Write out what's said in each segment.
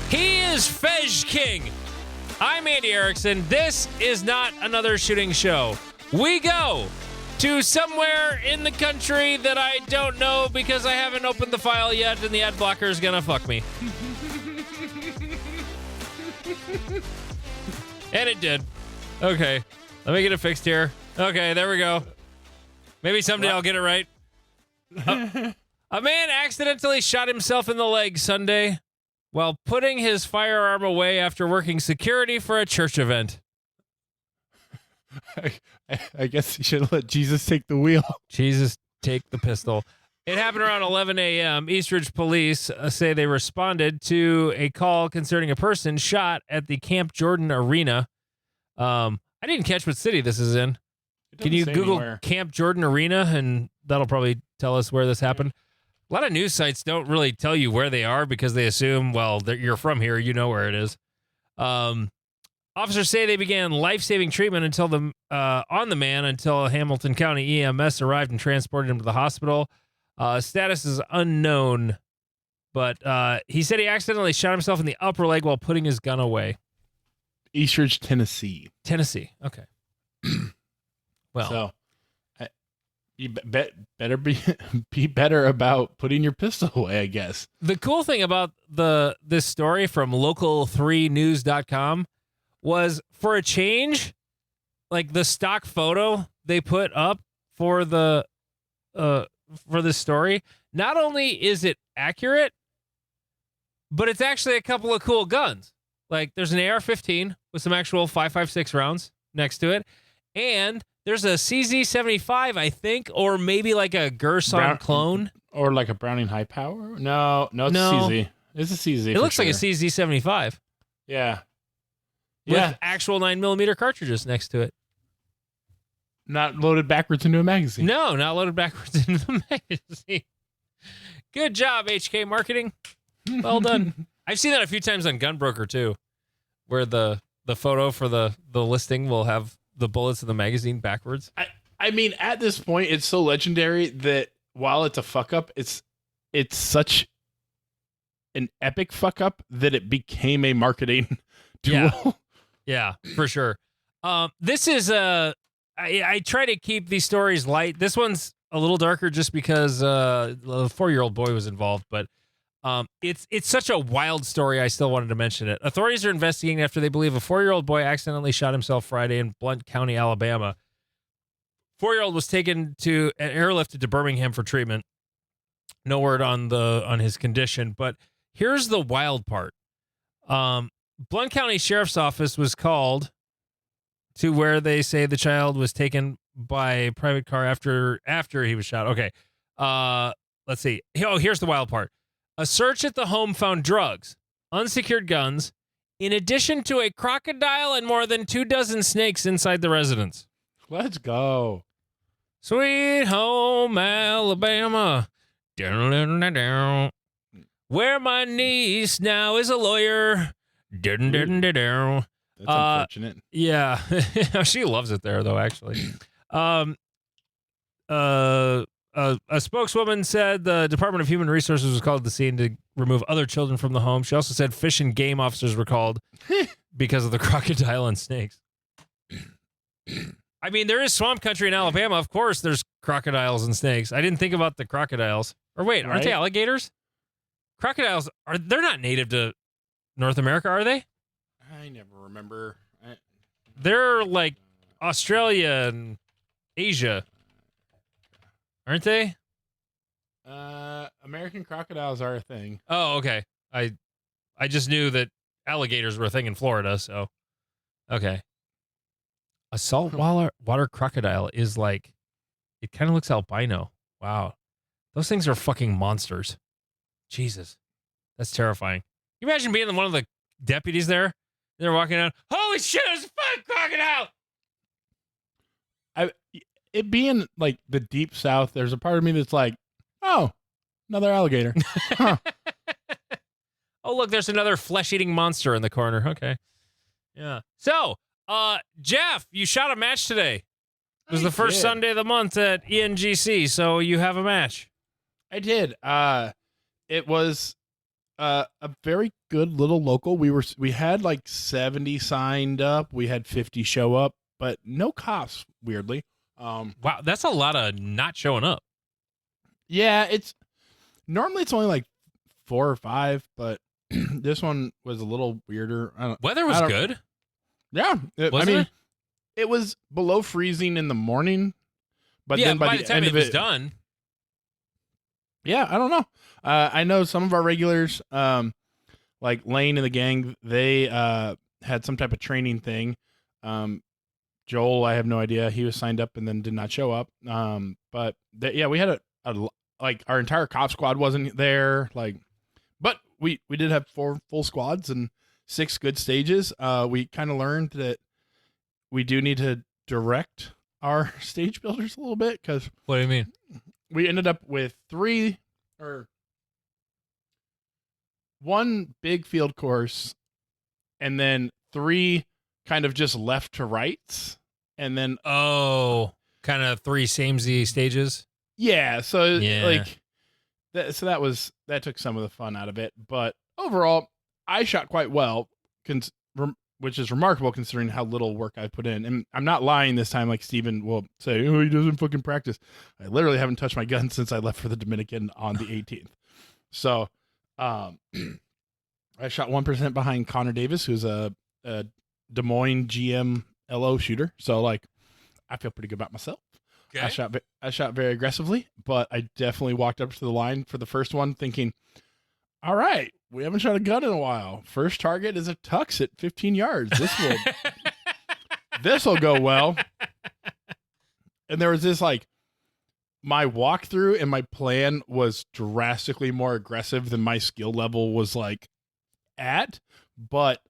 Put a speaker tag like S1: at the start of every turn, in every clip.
S1: He is Fej King. I'm Andy Erickson. This is not another shooting show. We go to somewhere in the country that I don't know because I haven't opened the file yet and the ad blocker is gonna fuck me. And it did. Okay. Let me get it fixed here. Okay, there we go. Maybe someday I'll get it right. A man accidentally shot himself in the leg Sunday while putting his firearm away after working security for a church event.
S2: I guess you should let Jesus take the wheel.
S1: Jesus, take the pistol. It happened around 11 a.m. Eastridge police say they responded to a call concerning a person shot at the Camp Jordan Arena. I didn't catch what city this is in. Can you Google anywhere. Camp Jordan Arena, and that'll probably tell us where this happened. A lot of news sites don't really tell you where they are because they assume, well, you're from here, you know where it is. Officers say they began life-saving treatment on the man until Hamilton County EMS arrived and transported him to the hospital. Status is unknown, but he said he accidentally shot himself in the upper leg while putting his gun away.
S2: Eastridge, Tennessee.
S1: Tennessee, okay. Well,
S2: so you better be better about putting your pistol away, I guess.
S1: The cool thing about this story from local3news.com was, for a change, like the stock photo they put up for the for this story, not only is it accurate, but it's actually a couple of cool guns. Like, there's an AR-15 with some actual 5.56 rounds next to it, and there's a CZ-75, I think, or maybe like a Gerson clone.
S2: Or like a Browning high power? No, it's a CZ. It's a CZ.
S1: It looks like a CZ-75.
S2: Yeah.
S1: With actual 9mm cartridges next to it.
S2: Not loaded backwards into a magazine.
S1: No, not loaded backwards into the magazine. Good job, HK Marketing. Well done. I've seen that a few times on Gunbroker, too, where the photo for the listing will have the bullets in the magazine backwards.
S2: I mean, at this point, it's so legendary that while it's a fuck up, it's such an epic fuck up that it became a marketing tool.
S1: Yeah, for sure. This is I try to keep these stories light. This one's a little darker just because the 4-year-old boy was involved, but it's such a wild story, I still wanted to mention it. Authorities are investigating after they believe a 4-year-old boy accidentally shot himself Friday in Blount County, Alabama. 4-year-old was taken to and airlifted to Birmingham for treatment. No word on his condition, but here's the wild part. Blount County Sheriff's Office was called to where they say the child was taken by a private car after he was shot. Okay. Let's see. Oh, here's the wild part. A search at the home found drugs, unsecured guns, in addition to a crocodile and more than 24 snakes inside the residence.
S2: Let's go.
S1: Sweet home Alabama. Where my niece now is a lawyer.
S2: That's unfortunate.
S1: Yeah. She loves it there, though, actually. A spokeswoman said the Department of Human Resources was called to the scene to remove other children from the home. She also said fish and game officers were called because of the crocodile and snakes. I mean, there is swamp country in Alabama. Of course, there's crocodiles and snakes. I didn't think about the crocodiles. Or wait, aren't they alligators? Crocodiles, they're not native to North America, are they?
S2: I never remember.
S1: They're like Australia and Asia. Aren't they?
S2: American crocodiles are a thing.
S1: Oh, okay. I just knew that alligators were a thing in Florida, so okay. A saltwater crocodile is like, it kind of looks albino. Wow. Those things are fucking monsters. Jesus. That's terrifying. Can you imagine being one of the deputies there? They're walking out. Holy shit, there's a fucking crocodile!
S2: It being like the deep south, there's a part of me that's like, oh, another alligator. Huh.
S1: Oh, look, there's another flesh-eating monster in the corner. Okay. Yeah. So, Jeff, you shot a match today. It was the first Sunday of the month at ENGC, so you have a match.
S2: I did. It was A very good little local. We had like 70 signed up. We had 50 show up, but no cops. Weirdly,
S1: Wow, that's a lot of not showing up.
S2: yeah, it's normally it's only like 4 or 5, but this one was a little weirder.
S1: Weather was good.
S2: Yeah,
S1: Wasn't it?
S2: it was below freezing in the morning, but
S1: Yeah,
S2: then
S1: by
S2: by
S1: the
S2: the
S1: time
S2: end
S1: it
S2: of
S1: was
S2: it,
S1: done.
S2: yeah, I don't know. I know some of our regulars, like Lane and the gang, they had some type of training thing. Joel, I have no idea. He was signed up and then did not show up. But yeah, we had like our entire cop squad wasn't there. Like, but we did have 4 full squads and 6 good stages. We kind of learned that we do need to direct our stage builders a little bit because
S1: What do you mean?
S2: we ended up with 3 or 1 big field course and then 3 kind of just left to rights. And then,
S1: Oh, kind of 3 samey stages.
S2: yeah. So
S1: Yeah.
S2: like, that took some of the fun out of it. But overall, I shot quite well, which is remarkable considering how little work I put in. And I'm not lying this time, like Steven will say, oh, he doesn't fucking practice. I literally haven't touched my gun since I left for the Dominican on the 18th. So, I shot 1% behind Connor Davis, who's a Des Moines GM LO shooter. So like, I feel pretty good about myself.
S1: Okay.
S2: I shot very aggressively, but I definitely walked up to the line for the first one thinking, all right, we haven't shot a gun in a while. First target is a tux at 15 yards. This will go well. And there was this like, my walkthrough and my plan was drastically more aggressive than my skill level was like at, but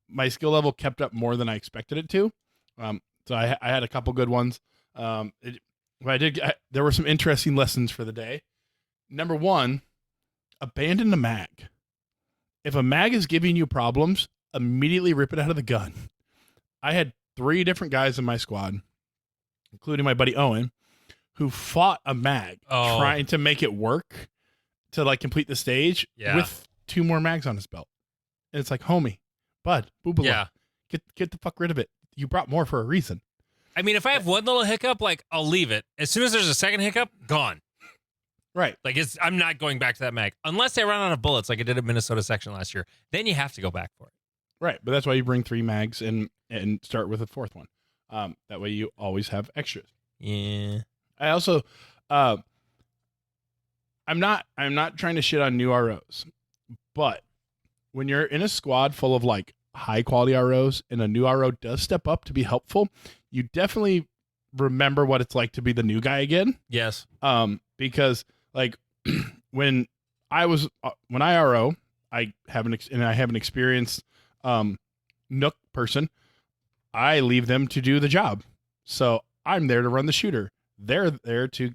S2: my skill level kept up more than I expected it to. So I had a couple good ones. There were some interesting lessons for the day. Number 1, abandon the mag. If a mag is giving you problems, immediately rip it out of the gun. I had 3 different guys in my squad, including my buddy Owen, who fought a mag trying to make it work to like complete the stage with 2 more mags on his belt. And it's like, homie, bud, boobala,
S1: Yeah.
S2: get the fuck rid of it. You brought more for a reason.
S1: I mean, if I have one little hiccup, like I'll leave it. As soon as there's a second hiccup, gone.
S2: Right.
S1: Like I'm not going back to that mag unless I run out of bullets, like I did at Minnesota section last year. Then you have to go back for it.
S2: Right. But that's why you bring 3 mags and start with a 4th one. That way you always have extras.
S1: Yeah.
S2: I also, I'm not trying to shit on new ROs, but when you're in a squad full of like high quality ROs and a new RO does step up to be helpful, you definitely remember what it's like to be the new guy again.
S1: Yes.
S2: Because like when I RO, I have an experienced Nook person. I leave them to do the job. So I'm there to run the shooter. They're there to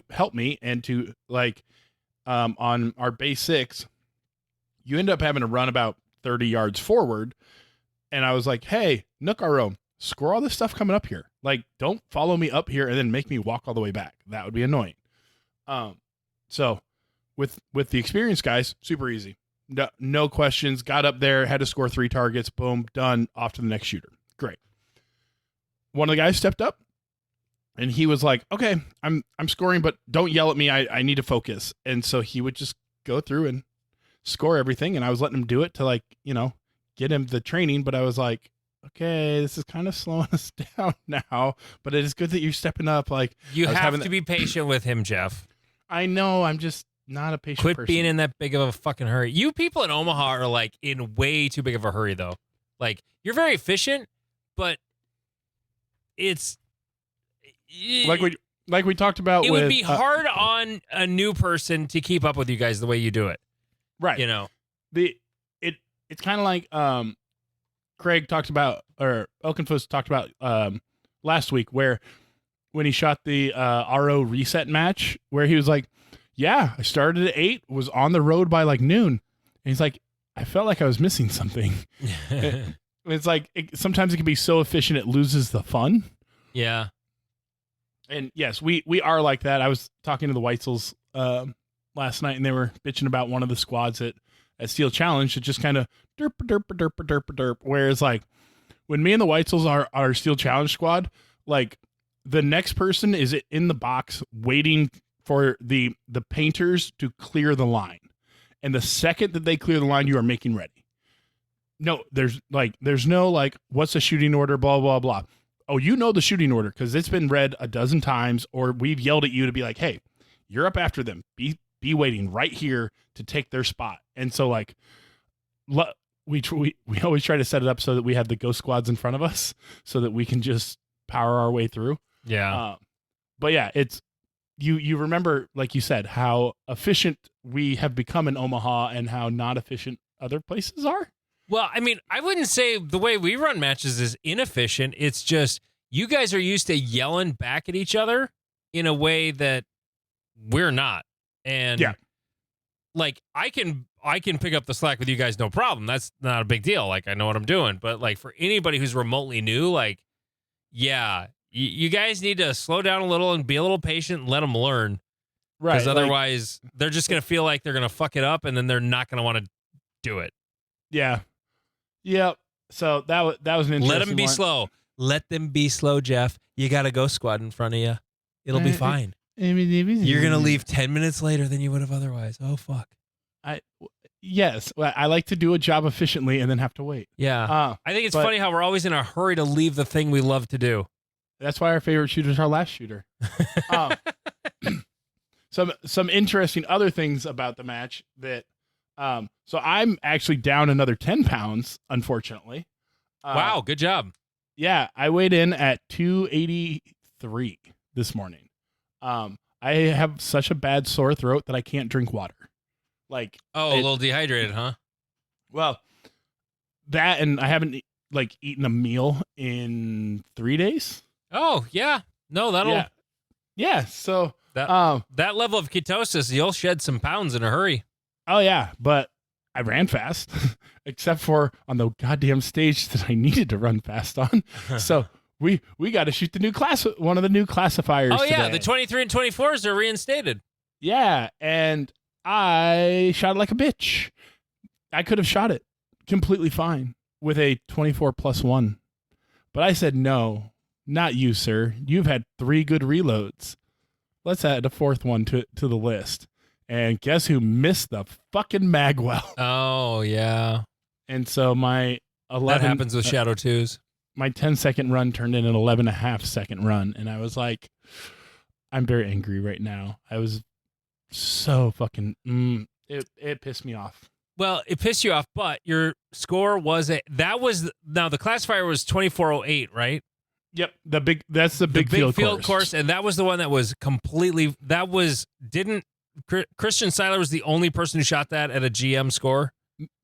S2: help me and to like on our base 6, you end up having to run about 30 yards forward. And I was like, hey, Nook RO, score all this stuff coming up here. Like, don't follow me up here and then make me walk all the way back. That would be annoying. So with the experienced guys, super easy. No questions. Got up there, had to score 3 targets. Boom, done. Off to the next shooter. Great. One of the guys stepped up and he was like, okay, I'm scoring, but don't yell at me. I need to focus. And so he would just go through and score everything. And I was letting him do it to like, get him the training. But I was like, okay, this is kind of slowing us down now, but it is good that you're stepping up. Like
S1: you have to be patient with him, Jeff.
S2: I know. I'm just not a patient
S1: Quit
S2: person.
S1: being in that big of a fucking hurry. You people in Omaha are like in way too big of a hurry though. Like you're very efficient, but it's
S2: like we talked about.
S1: It would be hard on a new person to keep up with you guys the way you do it.
S2: Right. It's kind of like Craig talked about, or Oakenfuss talked about last week, where when he shot the RO reset match, where he was like, yeah, I started at 8, was on the road by like noon. And he's like, I felt like I was missing something. It's like, sometimes it can be so efficient, it loses the fun.
S1: Yeah.
S2: And yes, we are like that. I was talking to the Weitzel's last night, and they were bitching about one of the squads at Steel Challenge. It just kind of derp derp derp derp derp. Whereas like when me and the Weitzel's are our Steel Challenge squad, like the next person is in the box waiting for the painters to clear the line, and the second that they clear the line, you are making ready. No, there's no like what's the shooting order, blah blah blah. Oh, you know the shooting order because it's been read a dozen times, or we've yelled at you to be like, hey, you're up after them. Be waiting right here to take their spot. And so like we always try to set it up so that we have the ghost squads in front of us so that we can just power our way through.
S1: Yeah.
S2: But yeah, it's you remember, like you said, how efficient we have become in Omaha and how not efficient other places are.
S1: Well, I mean, I wouldn't say the way we run matches is inefficient. It's just you guys are used to yelling back at each other in a way that we're not. And
S2: yeah,
S1: like I can pick up the slack with you guys, no problem. That's not a big deal. Like I know what I'm doing. But like for anybody who's remotely new, like, yeah, you guys need to slow down a little and be a little patient and let them learn.
S2: Right.
S1: Because otherwise they're just going to feel like they're going to fuck it up and then they're not going to want to do it.
S2: Yeah. Yep. So that was an interesting
S1: Let them be
S2: one.
S1: slow. Let them be slow, Jeff. You got a ghost squad in front of you. It'll be fine. You're going to leave 10 minutes later than you would have otherwise. Oh, fuck.
S2: Yes. Well, I like to do a job efficiently and then have to wait.
S1: Yeah. I think it's funny how we're always in a hurry to leave the thing we love to do.
S2: That's why our favorite shooter is our last shooter. Some interesting other things about the match that so I'm actually down another 10 pounds, unfortunately.
S1: Wow, good job.
S2: Yeah, I weighed in at 283 this morning. I have such a bad sore throat that I can't drink water. Like,
S1: a little dehydrated, huh?
S2: Well, that, and I haven't eaten a meal in 3 days.
S1: Oh yeah, no, that'll
S2: yeah. So
S1: that level of ketosis, you'll shed some pounds in a hurry.
S2: Oh yeah, but I ran fast, except for on the goddamn stage that I needed to run fast on. So we got to shoot the new one of the new classifiers.
S1: Oh yeah,
S2: today.
S1: the 23 and 24s are reinstated.
S2: Yeah, and I shot it like a bitch. I could have shot it completely fine with a 24+1, but I said no, not you, sir. You've had 3 good reloads. Let's add a 4th one to the list. And guess who missed the fucking magwell?
S1: Oh, yeah.
S2: And so my 11...
S1: That happens with Shadow 2s.
S2: My 10-second run turned in an 11.5-second run. And I was like, I'm very angry right now. I was so fucking... It pissed me off.
S1: Well, it pissed you off, but your score was... Now, the classifier was 2408, right?
S2: Yep, that's the big field
S1: course. And that was the one that was completely... Christian Seiler was the only person who shot that at a GM score?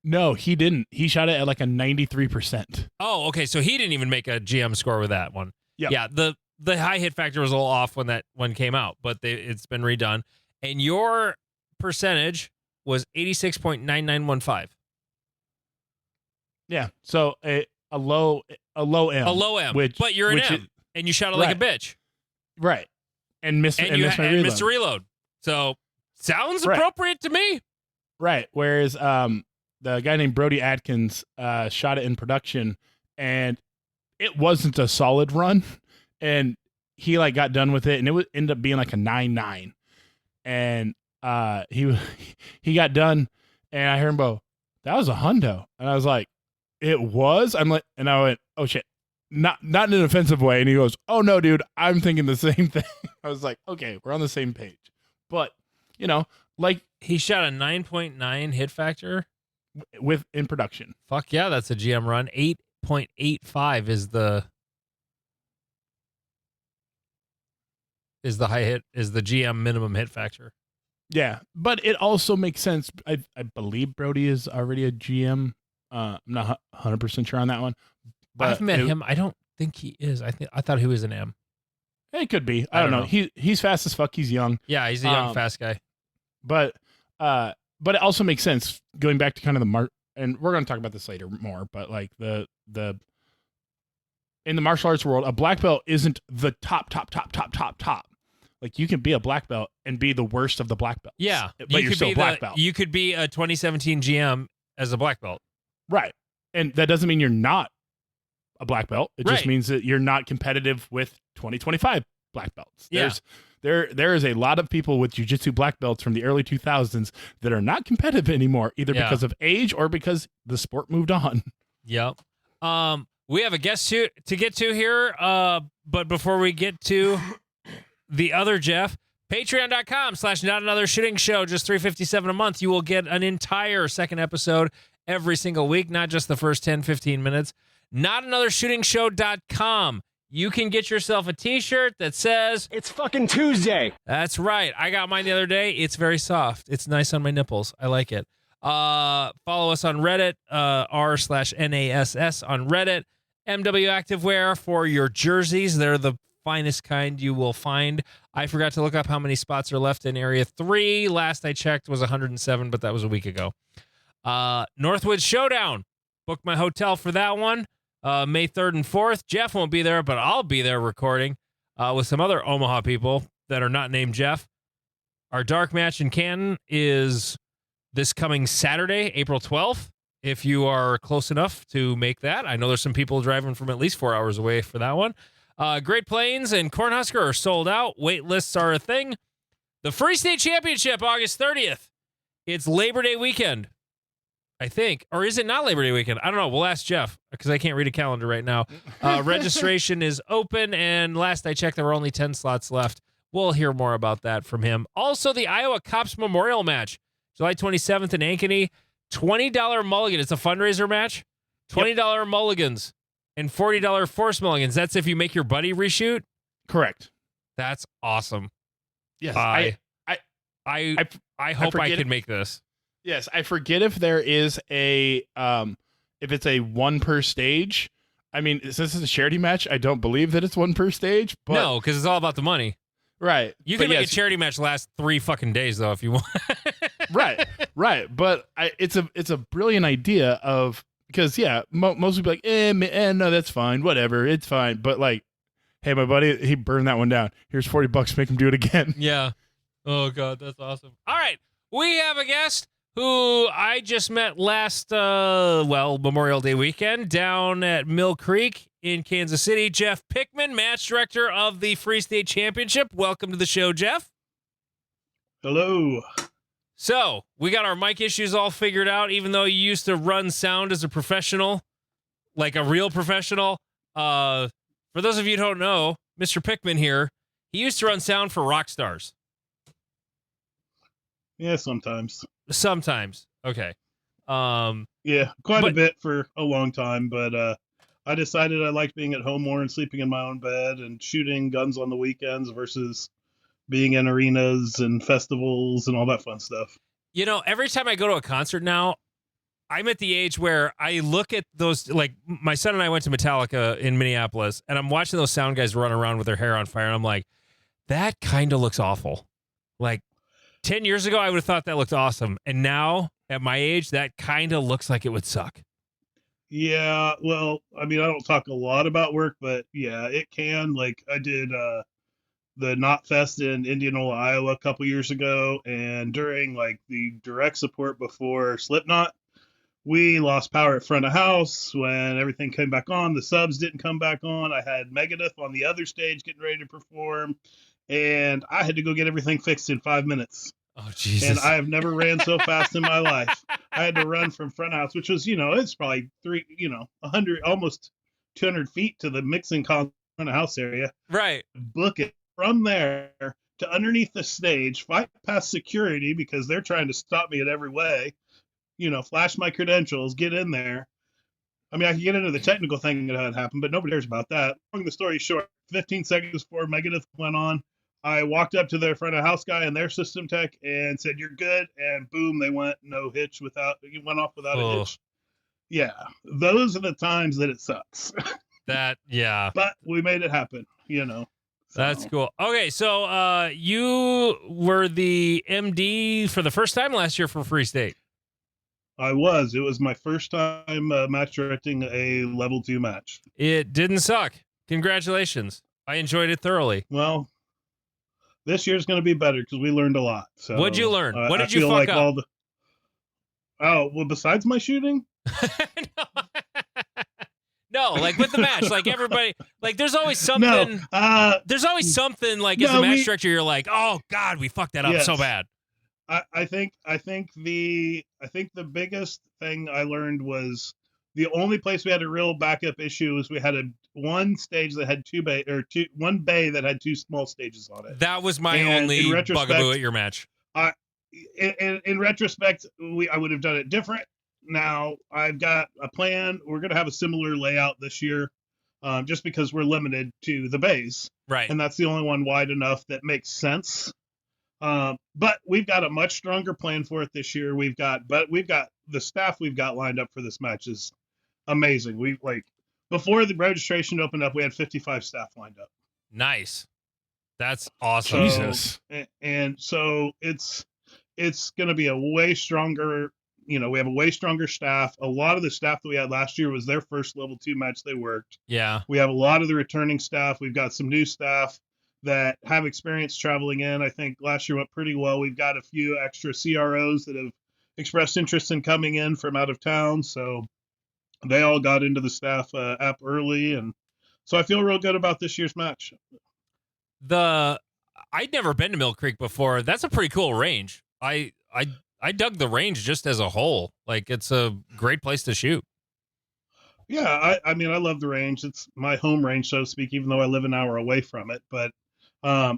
S2: No, he didn't. He shot it at like a 93%.
S1: Oh, okay. So he didn't even make a GM score with that one.
S2: Yep.
S1: Yeah. The high hit factor was a little off when that one came out, but it's been redone. And your percentage was 86.9915.
S2: Yeah. So a low M.
S1: A low M. But you're an M, and you shot it like a bitch.
S2: Right. And missed my
S1: reload. So sounds appropriate to me.
S2: Right. Whereas the guy named Brody Atkins shot it in production, and it wasn't a solid run, and he got done with it, and it would end up being like a 9.9, and he got done, and I heard him go, "That was a hundo," and I was like, "It was." I went, "Oh shit." Not in an offensive way, and he goes, "Oh no, dude, I'm thinking the same thing." I was like, "Okay, we're on the same page." But
S1: he shot a 9.9 hit factor
S2: in production.
S1: Fuck yeah, that's a GM run. 8.85 is the high hit, is the GM minimum hit factor.
S2: Yeah, but it also makes sense. I believe Brody is already a GM. I'm not 100% sure on that one. But
S1: I've met him. I don't think he is. I thought he was an M.
S2: It could be. I don't know. He's fast as fuck. He's young.
S1: Yeah, he's a young, fast guy.
S2: But it also makes sense going back to kind of and we're going to talk about this later more, but like the in the martial arts world, a black belt isn't the top. Like, you can be a black belt and be the worst of the black belts.
S1: Yeah.
S2: But you're still a black belt.
S1: You could be a 2017 GM as a black belt.
S2: Right. And that doesn't mean you're not a black belt. It just
S1: Right.
S2: means that you're not competitive with 2025 black belts.
S1: Yeah.
S2: There is a lot of people with jiu-jitsu black belts from the early 2000s that are not competitive anymore, either because of age or because the sport moved on.
S1: Yep. We have a guest to get to here, but before we get to the other Jeff, patreon.com/notanothershootingshow, just $3.57 a month. You will get an entire second episode every single week, not just the first 10, 15 minutes. Notanothershootingshow.com. You can get yourself a t-shirt that says,
S3: "It's fucking Tuesday."
S1: That's right. I got mine the other day. It's very soft. It's nice on my nipples. I like it. Follow us on Reddit, r/NASS on Reddit. MW Activewear for your jerseys. They're the finest kind you will find. I forgot to look up how many spots are left in Area 3. Last I checked was 107, but that was a week ago. Northwoods Showdown. Booked my hotel for that one. May 3rd and 4th. Jeff won't be there, but I'll be there recording with some other Omaha people that are not named Jeff. Our dark match in Canton is this coming Saturday, April 12th. If you are close enough to make that. I know there's some people driving from at least 4 hours away for that one. Great Plains and Cornhusker are sold out. Wait lists are a thing. The Free State Championship, August 30th. It's Labor Day weekend, I think. Or is it not Labor Day weekend? I don't know. We'll ask Jeff because I can't read a calendar right now. Registration is open, and last I checked, there were only 10 slots left. We'll hear more about that from him. Also, the Iowa Cops Memorial Match, July 27th in Ankeny. $20 mulligan. It's a fundraiser match. $20 mulligans and $40 force mulligans. That's if you make your buddy reshoot.
S2: Correct.
S1: That's awesome.
S2: Yes.
S1: I hope I can make this.
S2: Yes, I forget if there is if it's a one per stage. I mean, since it's a charity match, I don't believe that it's one per stage. But
S1: no, because it's all about the money.
S2: Right.
S1: You can make a charity match last 3 fucking days though if you want.
S2: Right. But it's a brilliant idea because most people be like, no, that's fine, whatever, it's fine. But like, hey, my buddy, he burned that one down. Here's $40, make him do it again.
S1: Yeah. Oh God, that's awesome. All right, we have a guest who I just met last Memorial Day weekend down at Mill Creek in Kansas City. Jeff Pickman, match director of the Free State Championship. Welcome to the show, Jeff.
S4: Hello.
S1: So we got our mic issues all figured out, even though you used to run sound as a professional, like a real professional. For those of you who don't know, Mr. Pickman here, he used to run sound for Rockstars.
S4: Yeah, sometimes.
S1: Sometimes. Okay.
S4: Yeah, quite a bit for a long time, but I decided I liked being at home more and sleeping in my own bed and shooting guns on the weekends versus being in arenas and festivals and all that fun stuff.
S1: You know, every time I go to a concert now, I'm at the age where I look at those, like my son and I went to Metallica in Minneapolis, and I'm watching those sound guys run around with their hair on fire, and I'm like, that kind of looks awful. Like 10 years ago, I would have thought that looked awesome. And now, at my age, that kind of looks like it would suck.
S4: Yeah, well, I mean, I don't talk a lot about work, but yeah, it can. Like, I did the Knot Fest in Indianola, Iowa a couple years ago, and during like the direct support before Slipknot, we lost power at front of house. When everything came back on, the subs didn't come back on. I had Megadeth on the other stage getting ready to perform, and I had to go get everything fixed in 5 minutes.
S1: Oh, Jesus.
S4: And I have never ran so fast in my life. I had to run from front of house, which was, it's probably 100, almost 200 feet to the mixing front of house area.
S1: Right.
S4: Book it from there to underneath the stage, fight past security because they're trying to stop me in every way, flash my credentials, get in there. I mean, I can get into the technical thing that had happened, but nobody cares about that. Long the story short, 15 seconds before Megadeth went on, I walked up to their front of house guy and their system tech and said, "You're good." And boom, they went he went off without a hitch. Yeah. Those are the times that it sucks.
S1: Yeah.
S4: But we made it happen, So.
S1: That's cool. Okay. So, you were the MD for the first time last year for Free State.
S4: I was. It was my first time match directing a level 2 match.
S1: It didn't suck. Congratulations. I enjoyed it thoroughly.
S4: Well, this year's going to be better because we learned a lot. So
S1: What'd you learn? What did
S4: I
S1: you
S4: feel
S1: fuck
S4: like
S1: up?
S4: Oh, well, besides my shooting,
S1: no. No, like with the match, like everybody, like there's always something. There's always something like as a match director, you're like, oh God, we fucked that up so bad.
S4: I think the biggest thing I learned was the only place we had a real backup issue was we had one stage that had one bay that had two small stages on it.
S1: That was my only bugaboo at your match.
S4: In retrospect, I would have done it different. Now I've got a plan. We're going to have a similar layout this year, just because we're limited to the bays,
S1: right?
S4: And that's the only one wide enough that makes sense. But we've got a much stronger plan for it this year. We've got the staff we've got lined up for this match is amazing. We before the registration opened up, we had 55 staff lined up.
S1: Nice, that's awesome.
S2: Jesus,
S4: and so it's going to be a way stronger. We have a way stronger staff. A lot of the staff that we had last year was their first level 2 match they worked.
S1: Yeah.
S4: We have a lot of the returning staff. We've got some new staff that have experience traveling in. I think last year went pretty well. We've got a few extra CROs that have expressed interest in coming in from out of town. So they all got into the staff app early. And so I feel real good about this year's match.
S1: I'd never been to Mill Creek before. That's a pretty cool range. I dug the range just as a whole. Like, it's a great place to shoot.
S4: Yeah, I mean, I love the range. It's my home range, so to speak, even though I live an hour away from it. But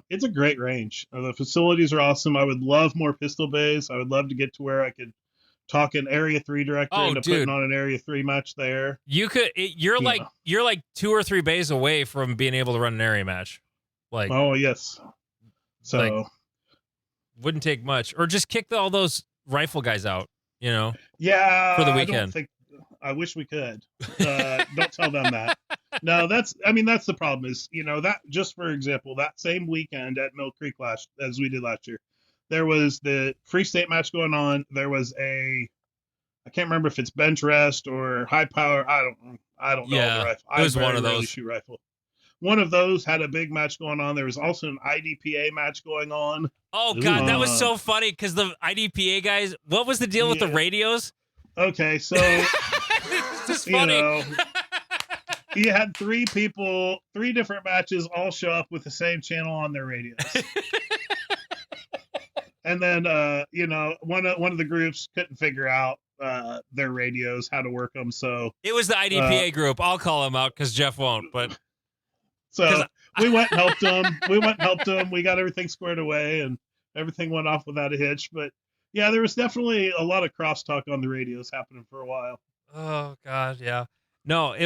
S4: it's a great range. The facilities are awesome. I would love more pistol bays. I would love to get to where I could talk an Area 3 director into putting on an Area 3 match there.
S1: You're like 2 or 3 bays away from being able to run an area match. Like,
S4: oh, yes. So...
S1: Like, wouldn't take much. Or just kick all those rifle guys out,
S4: Yeah,
S1: for the weekend.
S4: I wish we could. Don't tell them that. No, that's the problem is, that just for example, that same weekend at Mill Creek as we did last year, there was the Free State match going on. There was I can't remember if it's bench rest or high power. I don't know.
S1: Yeah,
S4: the rifle.
S1: It was one of those.
S4: Shoot rifle. One of those had a big match going on. There was also an IDPA match going on.
S1: Oh, God, that was so funny because the IDPA guys, what was the deal with the radios?
S4: Okay, so,
S1: it's just funny.
S4: You had 3 different matches all show up with the same channel on their radios. And then, one of the groups couldn't figure out their radios, how to work them. So
S1: it was the IDPA group. I'll call them out because Jeff won't, but...
S4: So we went and helped them. We got everything squared away and everything went off without a hitch. But yeah, there was definitely a lot of crosstalk on the radios happening for a while.
S1: Oh God. Yeah. No, I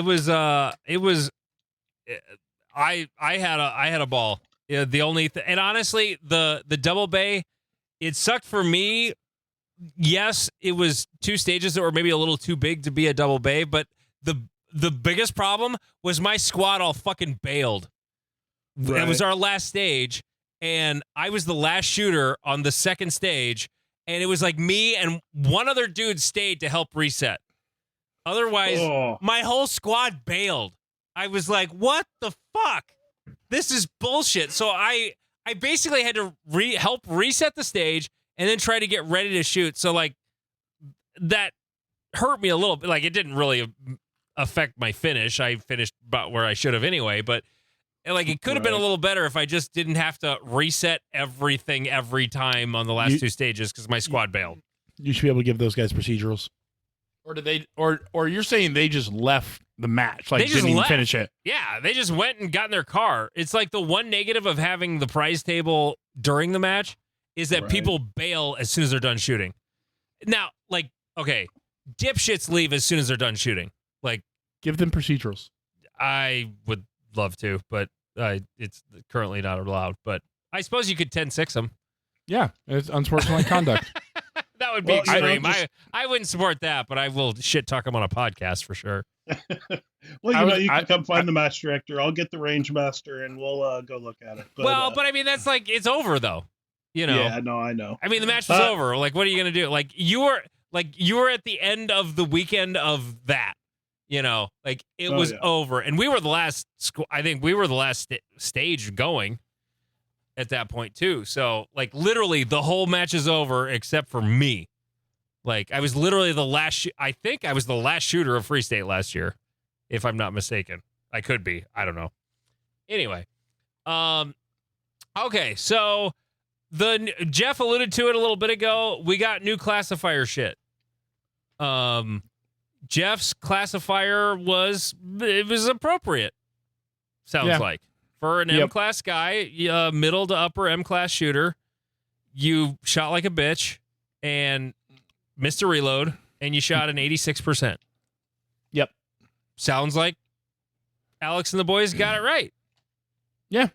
S1: had a ball. Yeah, the only and honestly, the double bay, it sucked for me. Yes, it was 2 stages that were maybe a little too big to be a double bay, but the biggest problem was my squad all fucking bailed. Right. It was our last stage, and I was the last shooter on the second stage, and it was like me and one other dude stayed to help reset. Otherwise, my whole squad bailed. I was like, what the fuck? This is bullshit. So I basically had to help reset the stage and then try to get ready to shoot. So, like, that hurt me a little bit. Like, it didn't really affect my finish. I finished about where I should have anyway, but like it could have been a little better if I just didn't have to reset everything every time on the last 2 stages because my squad bailed.
S2: You should be able to give those guys procedurals. Or did they or you're saying they just left the match, like didn't even finish it?
S1: Yeah, they just went and got in their car. It's like the one negative of having the prize table during the match is that people bail as soon as they're done shooting. Now, like, okay, dipshits leave as soon as they're done shooting. Like,
S2: give them procedurals.
S1: I would love to, but it's currently not allowed. But I suppose you could 10-6 them.
S2: Yeah, it's unsportsmanlike conduct.
S1: That would be extreme. I wouldn't support that, but I will shit talk them on a podcast for sure.
S4: Well, you can come find the match director. I'll get the range master, and we'll go look at it. But,
S1: but I mean, that's like it's over though.
S4: Yeah, no, I know.
S1: I mean, the match was over. Like, what are you gonna do? Like, you were at the end of the weekend of that. Like it was over, and we were the last. I think we were the last stage going. at that point too. So like literally the whole match is over except for me. Like I was literally the last. I think I was the last shooter of Free State last year, if I'm not mistaken. I could be. I don't know. Anyway, okay. So Jeff alluded to it a little bit ago. We got new classifier shit. Jeff's classifier was appropriate. Sounds like for an M class guy, middle to upper M class shooter. You shot like a bitch and missed a reload, and you shot an 86%.
S2: Yep.
S1: Sounds like Alex and the boys got it right.
S2: Yeah.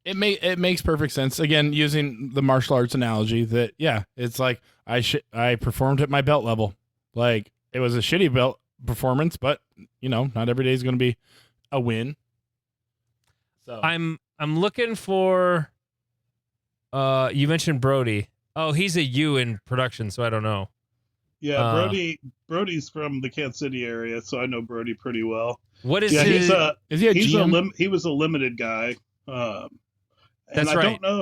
S2: It makes perfect sense. Again, using the martial arts analogy that, it's like I performed at my belt level. Like, it was a shitty belt performance, but, not every day is going to be a win. So
S1: I'm looking for, you mentioned Brody. Oh, he's a U in production, so I don't know.
S4: Yeah, Brody's from the Kansas City area, so I know Brody pretty well.
S1: What is
S2: is he a GM?
S4: He was a limited guy. And
S1: That's
S4: I
S1: right.
S4: don't know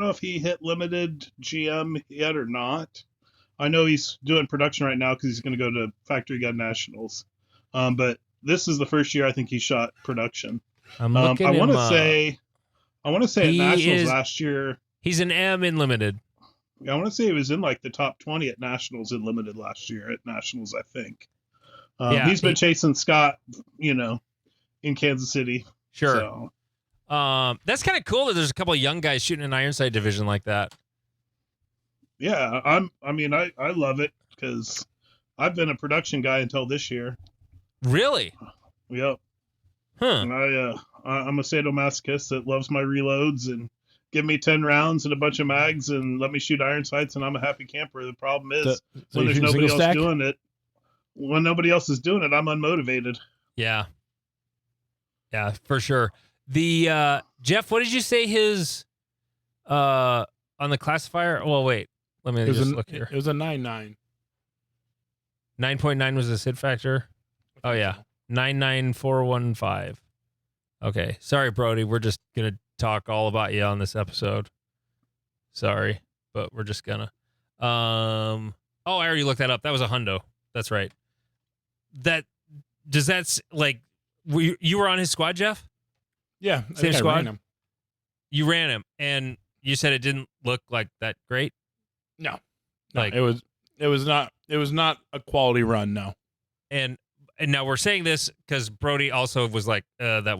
S4: if he hit limited GM yet or not. I know he's doing production right now because he's going to go to Factory Gun Nationals. But this is the first year I think he shot production.
S1: I'm looking
S4: I want to
S1: him
S4: say at Nationals last year.
S1: He's an M in limited.
S4: I want to say he was in like the top 20 at Nationals in limited last year at Nationals, I think. He's been chasing Scott, in Kansas City.
S1: Sure.
S4: So.
S1: That's kind of cool that there's a couple of young guys shooting an Ironside division like that.
S4: Yeah, I love it because I've been a production guy until this year.
S1: Really?
S4: Yep.
S1: Huh.
S4: And I'm a sadomasochist that loves my reloads and give me 10 rounds and a bunch of mags and let me shoot iron sights and I'm a happy camper. The problem is when there's nobody else doing it. When nobody else is doing it, I'm unmotivated.
S1: Yeah. Yeah, for sure. The Jeff, what did you say his on the classifier? Well, wait. Let me just look here.
S2: It was a 9.9.
S1: 9.9 was the SID factor. Oh yeah. 99415. Okay. Sorry, Brody. We're just gonna talk all about you on this episode. Sorry, but we're just gonna. I already looked that up. That was a hundo. That's right. That's like you were on his squad, Jeff?
S2: Yeah,
S1: same squad.
S2: I ran him.
S1: You ran him, and you said it didn't look like that great.
S2: No,
S1: like
S2: it was not a quality run. No,
S1: and now we're saying this because Brody also was like, that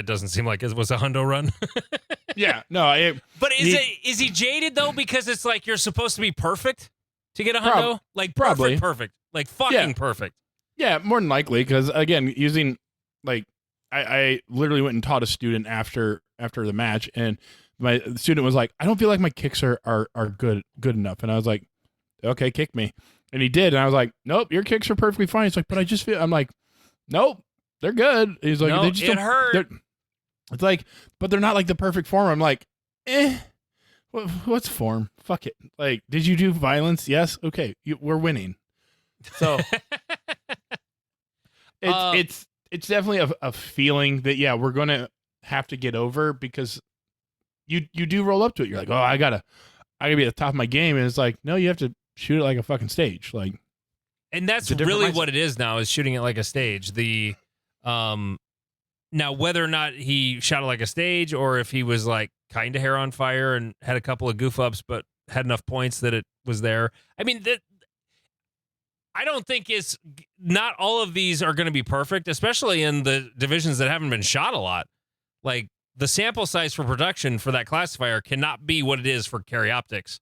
S1: doesn't seem like it was a hundo run.
S2: Yeah, no.
S1: But is he jaded though? Because it's like you're supposed to be perfect to get a hundo, like perfect, like fucking perfect.
S2: Yeah, more than likely. Because again, using like I literally went and taught a student after the match, and my student was like, I don't feel like my kicks are good enough, and I was like, okay, kick me, and he did, and I was like, nope, your kicks are perfectly fine. He's like, but I just feel, I'm like, nope, they're good. He's like,
S1: no,
S2: they just
S1: it hurt.
S2: It's like, but they're not like the perfect form. I'm like, what's form? Fuck it. Like, did you do violence? Yes. Okay, we're winning. So it's definitely a feeling that we're gonna have to get over because you do roll up to it. You're like, oh, I gotta be at the top of my game, and it's like, no, you have to shoot it like a fucking stage, like.
S1: And that's really what it is now, is shooting it like a stage. Now, whether or not he shot it like a stage or if he was like kind of hair on fire and had a couple of goof ups, but had enough points that it was there. I mean, I don't think not all of these are going to be perfect, especially in the divisions that haven't been shot a lot. Like the sample size for production for that classifier cannot be what it is for carry optics.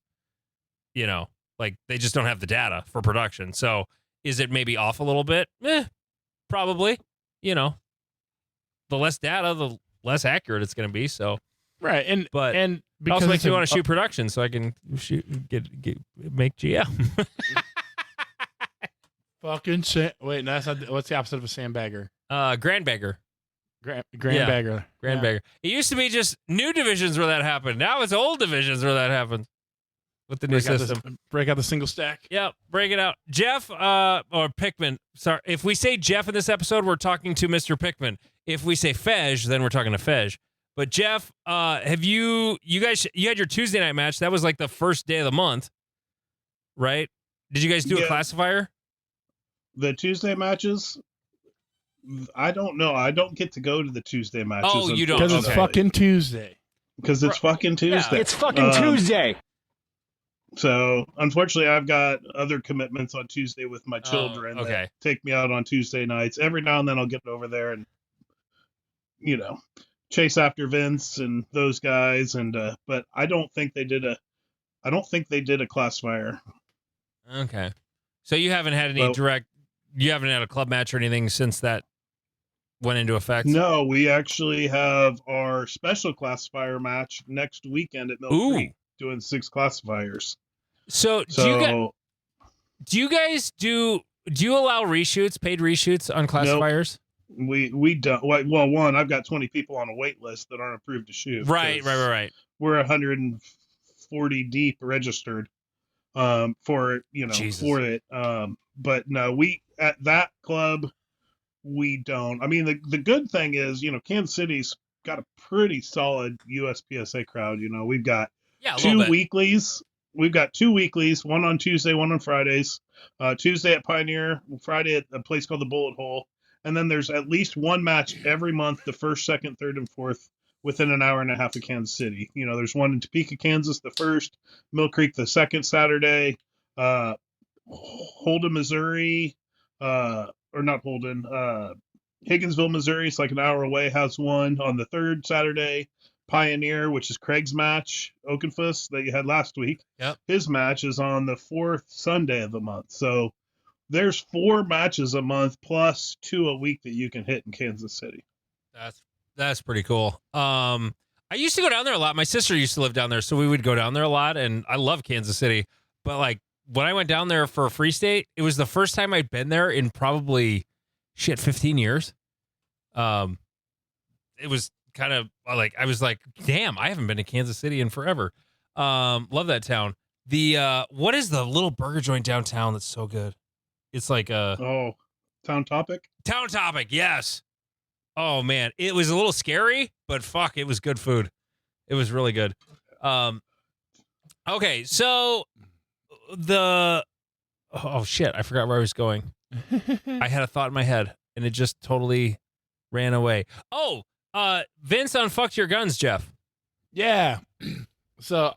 S1: Like they just don't have the data for production. So is it maybe off a little bit? Probably. The less data, the less accurate it's going to be. So
S2: right, and
S1: it also makes me want to shoot production, so I can make GM.
S2: Fucking wait, no, that's not. What's the opposite of a sandbagger?
S1: Grandbagger.
S2: Grandbagger.
S1: Grandbagger. It used to be just new divisions where that happened. Now it's old divisions where that happens. With the new system.
S2: Break out the single stack.
S1: Yeah, break it out. Jeff, or Pickman. Sorry, if we say Jeff in this episode, we're talking to Mr. Pickman. If we say Fej, then we're talking to Fej. But Jeff, have you guys had your Tuesday night match? That was like the first day of the month, right? Did you guys do a classifier?
S4: The Tuesday matches, I don't know. I don't get to go to the Tuesday matches.
S1: Oh, you don't?
S2: Because it's fucking Tuesday.
S4: Because it's fucking Tuesday.
S1: Yeah.
S3: It's fucking Tuesday.
S4: So, unfortunately, I've got other commitments on Tuesday with my children that take me out on Tuesday nights. Every now and then I'll get over there and, chase after Vince and those guys. And but I don't think they did a classifier.
S1: Okay. So you haven't had any you haven't had a club match or anything since that went into effect?
S4: No, we actually have our special classifier match next weekend at Mill Creek, doing 6 classifiers.
S1: So do you guys do you allow reshoots, paid reshoots on classifiers?
S4: Nope. We don't. Well, one, I've got 20 people on a wait list that aren't approved to shoot.
S1: Right.
S4: We're 140 deep registered for it. But no, we at that club we don't. I mean, the good thing is, Kansas City's got a pretty solid USPSA crowd. We've got 2 weeklies. We've got 2 weeklies, one on Tuesday, one on Fridays. Tuesday at Pioneer, Friday at a place called the Bullet Hole. And then there's at least one match every month, the 1st, 2nd, 3rd, and 4th, within an hour and a half of Kansas City. There's one in Topeka, Kansas, the 1st, Mill Creek, the 2nd Saturday, Holden, Missouri, or not Holden, Higginsville, Missouri, it's like an hour away, has one on the 3rd Saturday. Pioneer, which is Craig's match, Oakenfuss, that you had last week.
S1: Yep. His
S4: match is on the 4th Sunday of the month. So there's 4 matches a month plus 2 a week that you can hit in Kansas City.
S1: That's pretty cool. I used to go down there a lot. My sister used to live down there, so we would go down there a lot, and I love Kansas City. But like when I went down there for a Free State, it was the first time I'd been there in probably 15 years. It was kind of like, I was like, damn, I haven't been to Kansas City in forever. Love that town. What is the little burger joint downtown that's so good? It's like
S4: Town Topic?
S1: Town Topic, yes. Oh man, it was a little scary, but fuck, it was good food. It was really good. Okay, so shit, I forgot where I was going. I had a thought in my head and it just totally ran away. Vince unfucked your guns, Jeff.
S2: Yeah. So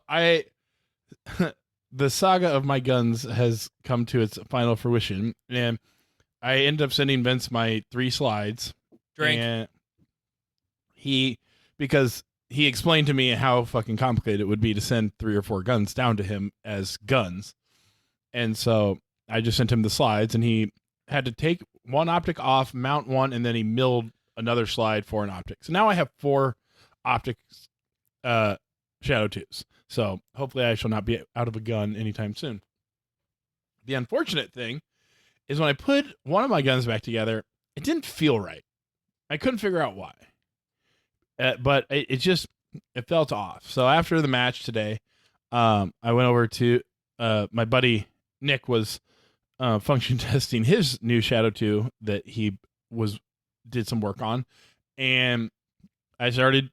S2: the saga of my guns has come to its final fruition, and I ended up sending Vince my 3 slides.
S1: Drink.
S2: And because he explained to me how fucking complicated it would be to send 3 or 4 guns down to him as guns. And so I just sent him the slides, and he had to take one optic off, mount one, and then he milled another slide for an optic. So now I have 4 optics, Shadow 2s. So hopefully I shall not be out of a gun anytime soon. The unfortunate thing is when I put one of my guns back together, it didn't feel right. I couldn't figure out why. But it felt off. So after the match today, I went over to my buddy Nick was function testing his new Shadow 2 that he did some work on, and I started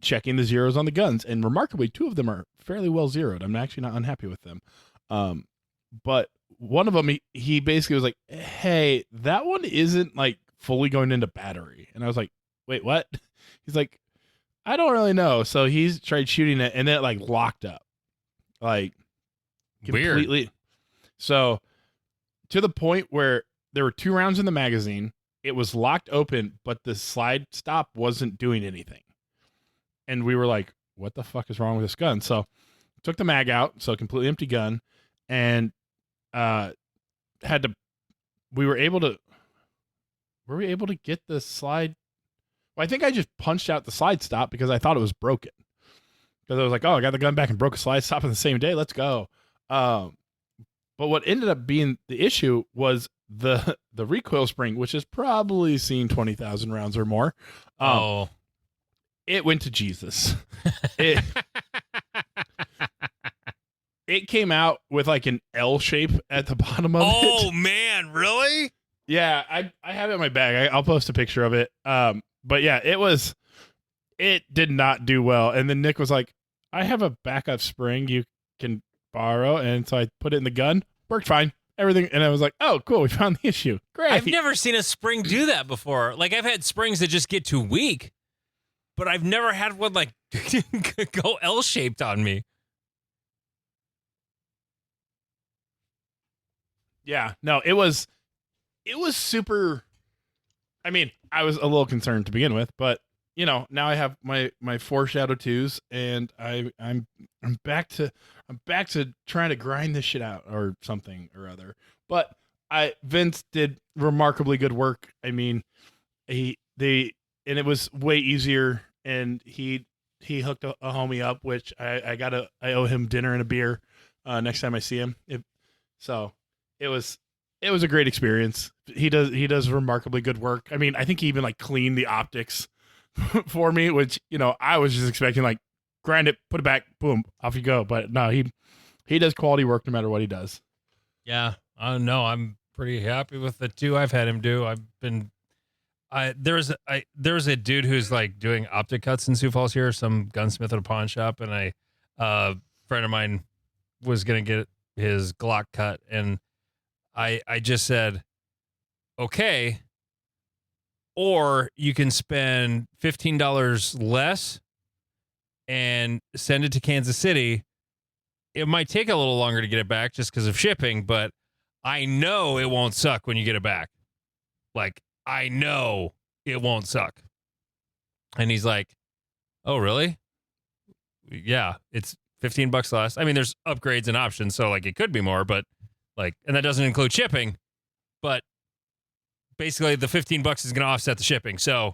S2: checking the zeros on the guns, and remarkably 2 of them are fairly well zeroed. I'm actually not unhappy with them. But one of them, he basically was like, hey, that one isn't like fully going into battery. And I was like, wait, what? He's like, I don't really know. So he's tried shooting it, and then it like locked up. Like completely.
S1: Weird.
S2: So to the point where there were 2 rounds in the magazine, it was locked open, but the slide stop wasn't doing anything. And we were like, what the fuck is wrong with this gun? So took the mag out, so completely empty gun, and we were able to get the slide. Well, I think I just punched out the slide stop because I thought it was broken. Because I was like, oh, I got the gun back and broke a slide stop on the same day. Let's go. But what ended up being the issue was the recoil spring, which has probably seen 20,000 rounds or more. It went to Jesus. It came out with like an L shape at the bottom of it.
S1: Oh man, really?
S2: Yeah, I have it in my bag. I'll post a picture of it. But yeah, it was it did not do well. And then Nick was like, I have a backup spring you can borrow. And so I put it in the gun. Worked fine. Everything. And I was like, oh, cool. We found the issue. Great.
S1: I've never seen a spring do that before. Like, I've had springs that just get too weak, but I've never had one like go L-shaped on me.
S2: Yeah. No, it was super. I mean, I was a little concerned to begin with, but now I have my 4 Shadow 2s, and I'm back to trying to grind this shit out or something or other. But Vince did remarkably good work. I mean, and it was way easier, and he hooked a homie up, which I owe him dinner and a beer next time I see him. So it was a great experience. He does remarkably good work. I mean, I think he even like cleaned the optics for me, which I was just expecting like grind it, put it back, boom, off you go. But no, he does quality work no matter what he does.
S1: Yeah, no, I'm pretty happy with the 2 I've had him do. There's a dude who's like doing optic cuts in Sioux Falls here, some gunsmith at a pawn shop, and a friend of mine was gonna get his Glock cut, and I just said, okay, or you can spend $15 less and send it to Kansas City. It might take a little longer to get it back just because of shipping, but I know it won't suck when you get it back. Like, I know it won't suck. And he's like, oh, really? Yeah, it's $15 less. I mean, there's upgrades and options, so like it could be more, but like, and that doesn't include shipping, but basically the $15 is going to offset the shipping. So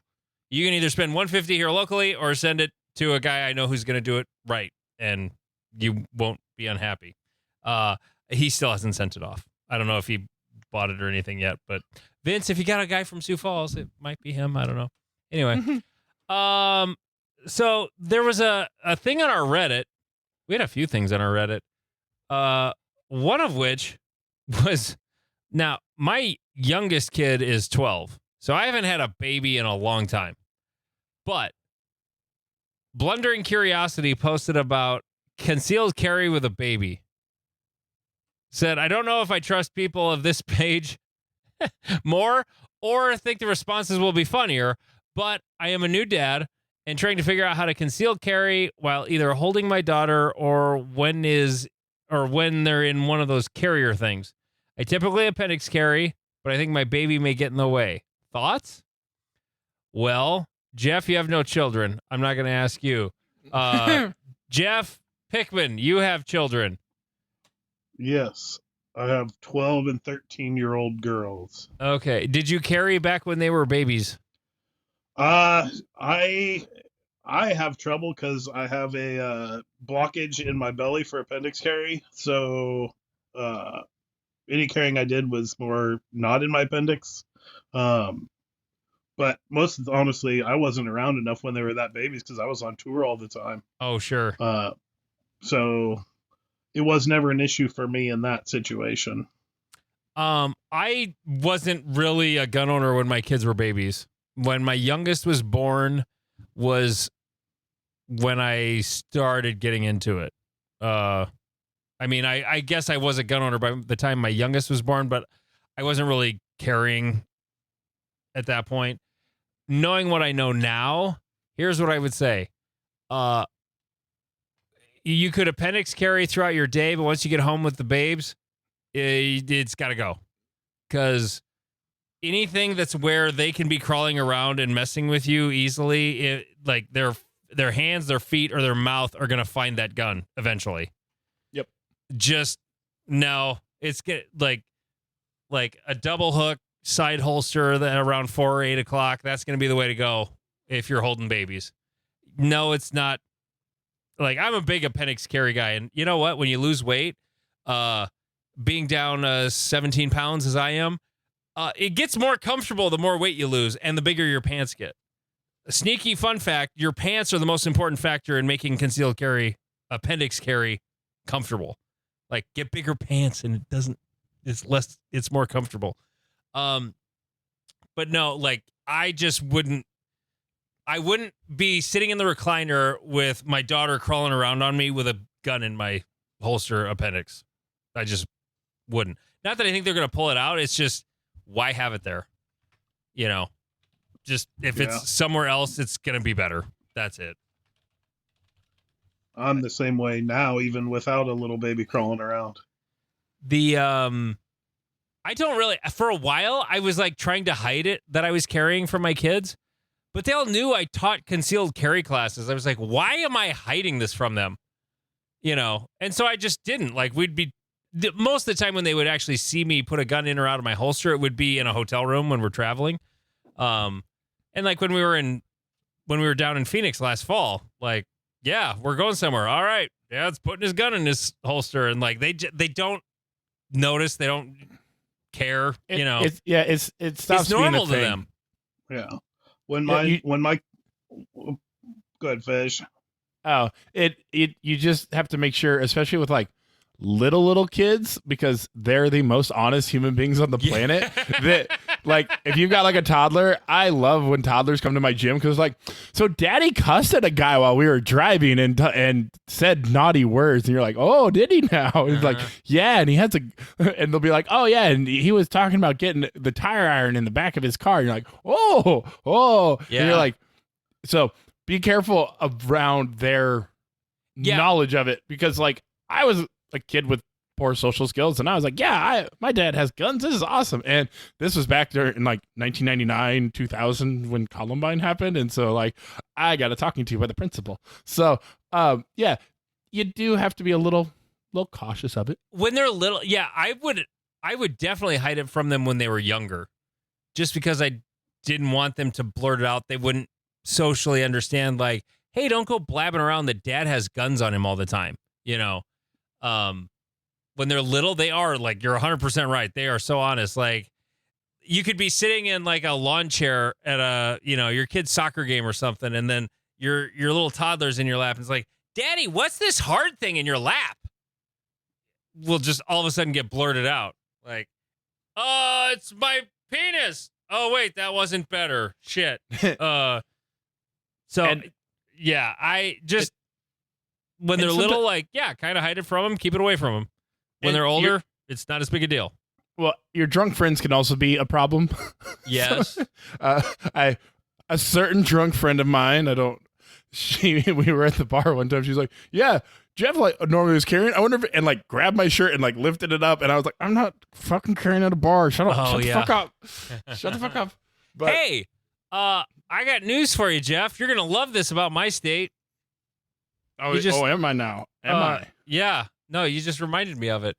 S1: you can either spend $150 here locally or send it to a guy I know who's going to do it right, and you won't be unhappy. He still hasn't sent it off. I don't know if he bought it or anything yet, but Vince, if you got a guy from Sioux Falls, it might be him. I don't know. Anyway, so there was a thing on our Reddit. We had a few things on our Reddit. One of which was, now my youngest kid is 12, so I haven't had a baby in a long time. But Blundering Curiosity posted about concealed carry with a baby. Said, I don't know if I trust people of this page more or think the responses will be funnier, but I am a new dad and trying to figure out how to conceal carry while either holding my daughter or when they're in one of those carrier things. I typically appendix carry, but I think my baby may get in the way. Thoughts? Well, Jeff, you have no children. I'm not going to ask you. Jeff Pickman, you have children.
S4: Yes, I have 12 and 13-year-old girls.
S1: Okay. Did you carry back when they were babies?
S4: I have trouble because I have a blockage in my belly for appendix carry. So any carrying I did was more not in my appendix. But honestly, I wasn't around enough when they were that babies because I was on tour all the time.
S1: Oh, sure.
S4: So it was never an issue for me in that situation.
S1: I wasn't really a gun owner when my kids were babies. When my youngest was born was when I started getting into it. I mean, I guess I was a gun owner by the time my youngest was born, but I wasn't really carrying at that point. Knowing what I know now, here's what I would say. You could appendix carry throughout your day, but once you get home with the babes, it's got to go. Because anything that's where they can be crawling around and messing with you easily, like their hands, their feet, or their mouth are going to find that gun eventually.
S2: Yep.
S1: Just no, it's like a double hook side holster that around 4 or 8 o'clock. That's going to be the way to go if you're holding babies. No, it's not. Like, I'm a big appendix carry guy, and you know what? When you lose weight, being down 17 pounds as I am, it gets more comfortable the more weight you lose and the bigger your pants get. A sneaky fun fact, your pants are the most important factor in making concealed carry, appendix carry, comfortable. Like, get bigger pants and it's more comfortable. But no, like, I just wouldn't, I wouldn't be sitting in the recliner with my daughter crawling around on me with a gun in my holster appendix. I just wouldn't. Not that I think they're going to pull it out. It's just, why have it there? You know, just if it's somewhere else, it's going to be better. That's it.
S4: I'm the same way now, even without a little baby crawling around.
S1: I don't really, for a while, I was like trying to hide it that I was carrying from my kids, but they all knew I taught concealed carry classes. I was like, why am I hiding this from them? You know? And so I just didn't. Like, most of the time when they would actually see me put a gun in or out of my holster, it would be in a hotel room when we're traveling. And like when we were down in Phoenix last fall, like, yeah, we're going somewhere. All right. Dad's putting his gun in his holster. And like, they don't notice. They don't care, you know.
S2: It stops being
S1: normal
S2: a
S1: to
S2: thing.
S1: them.
S4: Yeah. When my good fish.
S2: Oh, you just have to make sure, especially with like little kids, because they're the most honest human beings on the planet. That, like, if you've got like a toddler, I love when toddlers come to my gym because like, so daddy cussed at a guy while we were driving and said naughty words, and you're like, oh, did he now? And he's like, yeah, and he has and they'll be like, oh yeah, and he was talking about getting the tire iron in the back of his car. And you're like, oh,
S1: yeah.
S2: And you're like, so be careful around their knowledge of it, because like I was a kid with poor social skills, and I was like, yeah, my dad has guns. This is awesome. And this was back there in like 1999, 2000 when Columbine happened. And so like, I got a talking to by the principal. So yeah, you do have to be a little cautious of it.
S1: When they're little, yeah, I would definitely hide it from them when they were younger, just because I didn't want them to blurt it out. They wouldn't socially understand, like, hey, don't go blabbing around that dad has guns on him all the time, you know. When they're little, they are like, you're 100% right. They are so honest. Like, you could be sitting in like a lawn chair at a, you know, your kid's soccer game or something, and then your little toddler's in your lap, and it's like, Daddy, what's this hard thing in your lap? Will just all of a sudden get blurted out. Like, oh, it's my penis. Oh, wait, that wasn't better. Shit. Yeah, I just, when they're little, like, yeah, kind of hide it from them, keep it away from them. When they're older, it's not as big a deal.
S2: Well, your drunk friends can also be a problem.
S1: Yes.
S2: A certain drunk friend of mine, we were at the bar one time. She's like, yeah, Jeff like normally was carrying. I wonder if, and like grabbed my shirt and like lifted it up. And I was like, I'm not fucking carrying at a bar. Shut the fuck up. Shut the fuck up. But,
S1: hey, I got news for you, Jeff. You're going to love this about my state.
S2: Am I now? Am I?
S1: Yeah. No, you just reminded me of it.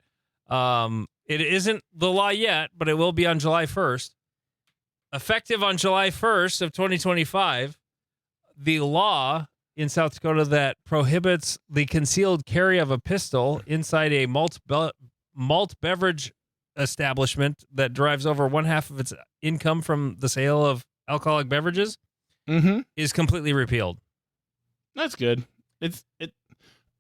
S1: It isn't the law yet, but it will be on July 1st. Effective on July 1st of 2025, the law in South Dakota that prohibits the concealed carry of a pistol inside a malt beverage establishment that derives over one half of its income from the sale of alcoholic beverages is completely repealed.
S2: That's good.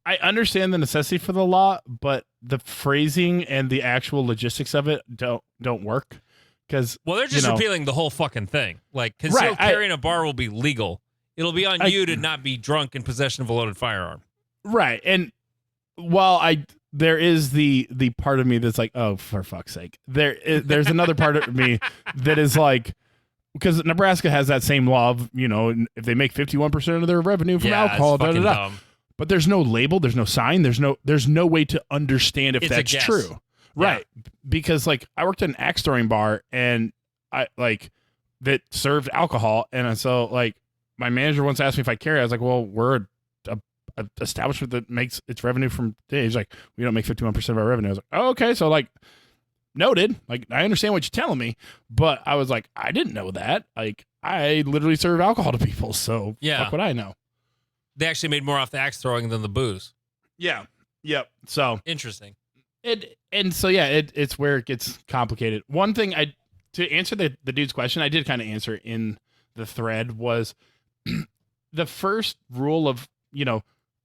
S2: I understand the necessity for the law, but the phrasing and the actual logistics of it don't work. Because
S1: they're just repealing the whole fucking thing. Like, concealed carry in a bar will be legal. It'll be on you to not be drunk in possession of a loaded firearm. Right.
S2: And while there is the part of me that's like, oh, for fuck's sake. There's another part of me that is like, because Nebraska has that same law of, if they make 51% of their revenue from alcohol,
S1: dumb.
S2: But there's no label, there's no sign, there's no way to understand if that's true. Right. Yeah. Because like I worked at an axe throwing bar and I like that served alcohol. And so like my manager once asked me if I carry. I was like, well, we're a establishment that makes its revenue from day. He's like, we don't make 51% of our revenue. I was like, oh, okay. So like noted, like I understand what you're telling me, but I was like, I didn't know that. Like I literally serve alcohol to people. So fuck what I know.
S1: They actually made more off the axe throwing than the booze.
S2: Yeah. Yep. So
S1: interesting.
S2: It's where it gets complicated. One thing to answer the dude's question, I did kind of answer in the thread was the first rule of,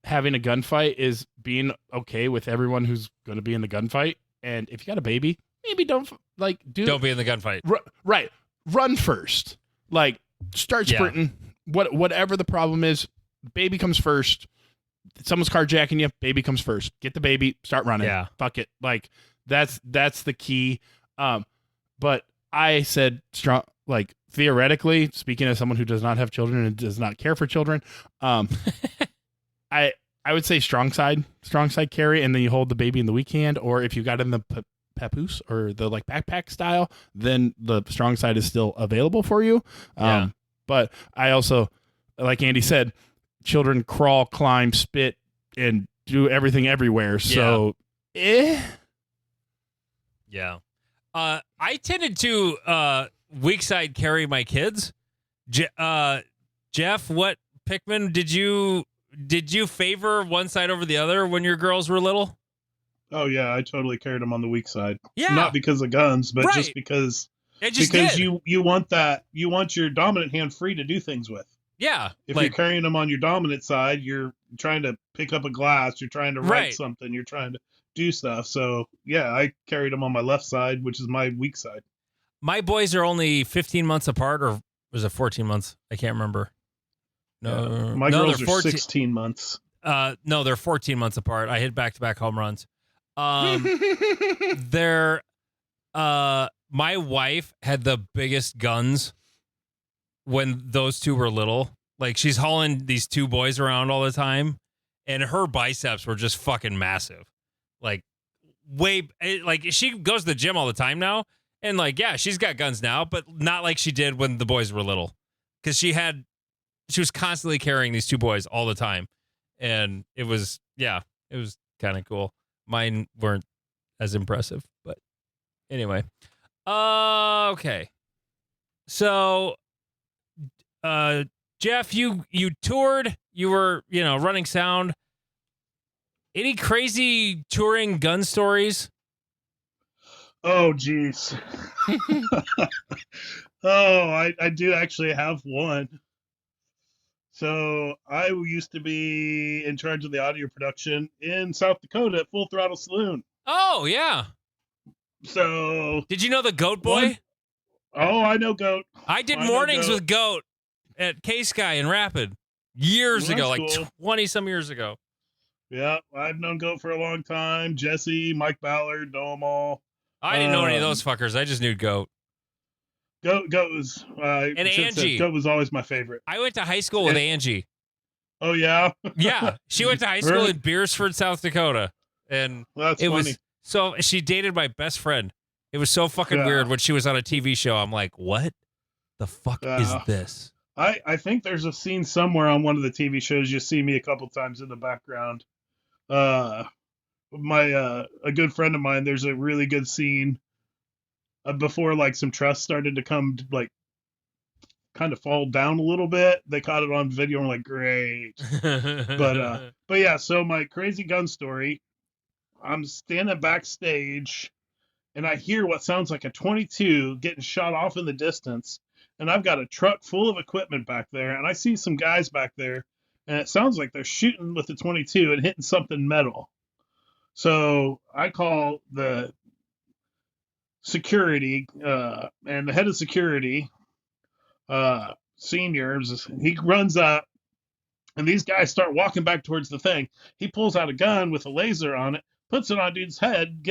S2: having a gunfight is being okay with everyone who's going to be in the gunfight. And if you got a baby, maybe don't be in the gunfight.
S1: Right.
S2: Run first. Like start sprinting. whatever the problem is, baby comes first. Someone's carjacking you, baby comes first. Get the baby, start running.
S1: Yeah.
S2: Fuck it. Like that's the key. But I said strong, like theoretically, speaking as someone who does not have children and does not care for children, I would say strong side carry, and then you hold the baby in the weak hand, or if you got in the papoose or the like backpack style, then the strong side is still available for you. But I also, like Andy said, children crawl, climb, spit, and do everything everywhere. So,
S1: Yeah. I tended to weak side carry my kids. Jeff, what Pickman did you favor one side over the other when your girls were little?
S4: Oh yeah, I totally carried them on the weak side.
S1: Yeah.
S4: Not because of guns, but
S1: Right.
S4: just because
S1: did.
S4: you want your dominant hand free to do things with.
S1: Yeah.
S4: If you're carrying them on your dominant side, you're trying to pick up a glass, you're trying to write something, you're trying to do stuff. So yeah, I carried them on my left side, which is my weak side.
S1: My boys are only 15 months apart, or was it 14 months? I can't remember. No,
S4: my girls
S1: they're
S4: are 16 months.
S1: No, they're 14 months apart. I hit back-to-back home runs. They're my wife had the biggest guns when those two were little. Like, she's hauling these two boys around all the time, and her biceps were just fucking massive. Like, she goes to the gym all the time now, and like, yeah, she's got guns now, but not like she did when the boys were little, because she was constantly carrying these two boys all the time, and it was kind of cool. Mine weren't as impressive, but anyway. Okay. So, Jeff, you toured, you were, running sound. Any crazy touring gun stories?
S4: Oh, geez. I do actually have one. So I used to be in charge of the audio production in South Dakota at Full Throttle Saloon.
S1: Oh, yeah.
S4: So
S1: did you know the Goat Boy?
S4: I know Goat.
S1: I did mornings with Goat at K-Sky in Rapid years ago, like
S4: cool.
S1: 20-some years ago.
S4: Yeah, I've known Goat for a long time. Jesse, Mike Ballard, know them all.
S1: I didn't know any of those fuckers. I just knew Goat.
S4: Goat was
S1: and Angie.
S4: Goat was always my favorite.
S1: I went to high school with Angie.
S4: Oh yeah,
S1: yeah. She went to high school in Beersford, South Dakota, and
S4: that's
S1: funny.
S4: Was
S1: so she dated my best friend. It was so fucking weird when she was on a TV show. I'm like, what the fuck is this?
S4: I think there's a scene somewhere on one of the TV shows. You see me a couple times in the background. A good friend of mine. There's a really good scene. Before like some trust started to come like kind of fall down a little bit, they caught it on video and were like, great. but yeah, so my crazy gun story, I'm standing backstage and I hear what sounds like a 22 getting shot off in the distance, and I've got a truck full of equipment back there, and I see some guys back there, and it sounds like they're shooting with the 22 and hitting something metal. So I call the security, and the head of security, seniors, he runs up, and these guys start walking back towards the thing. He pulls out a gun with a laser on it, puts it on dude's head,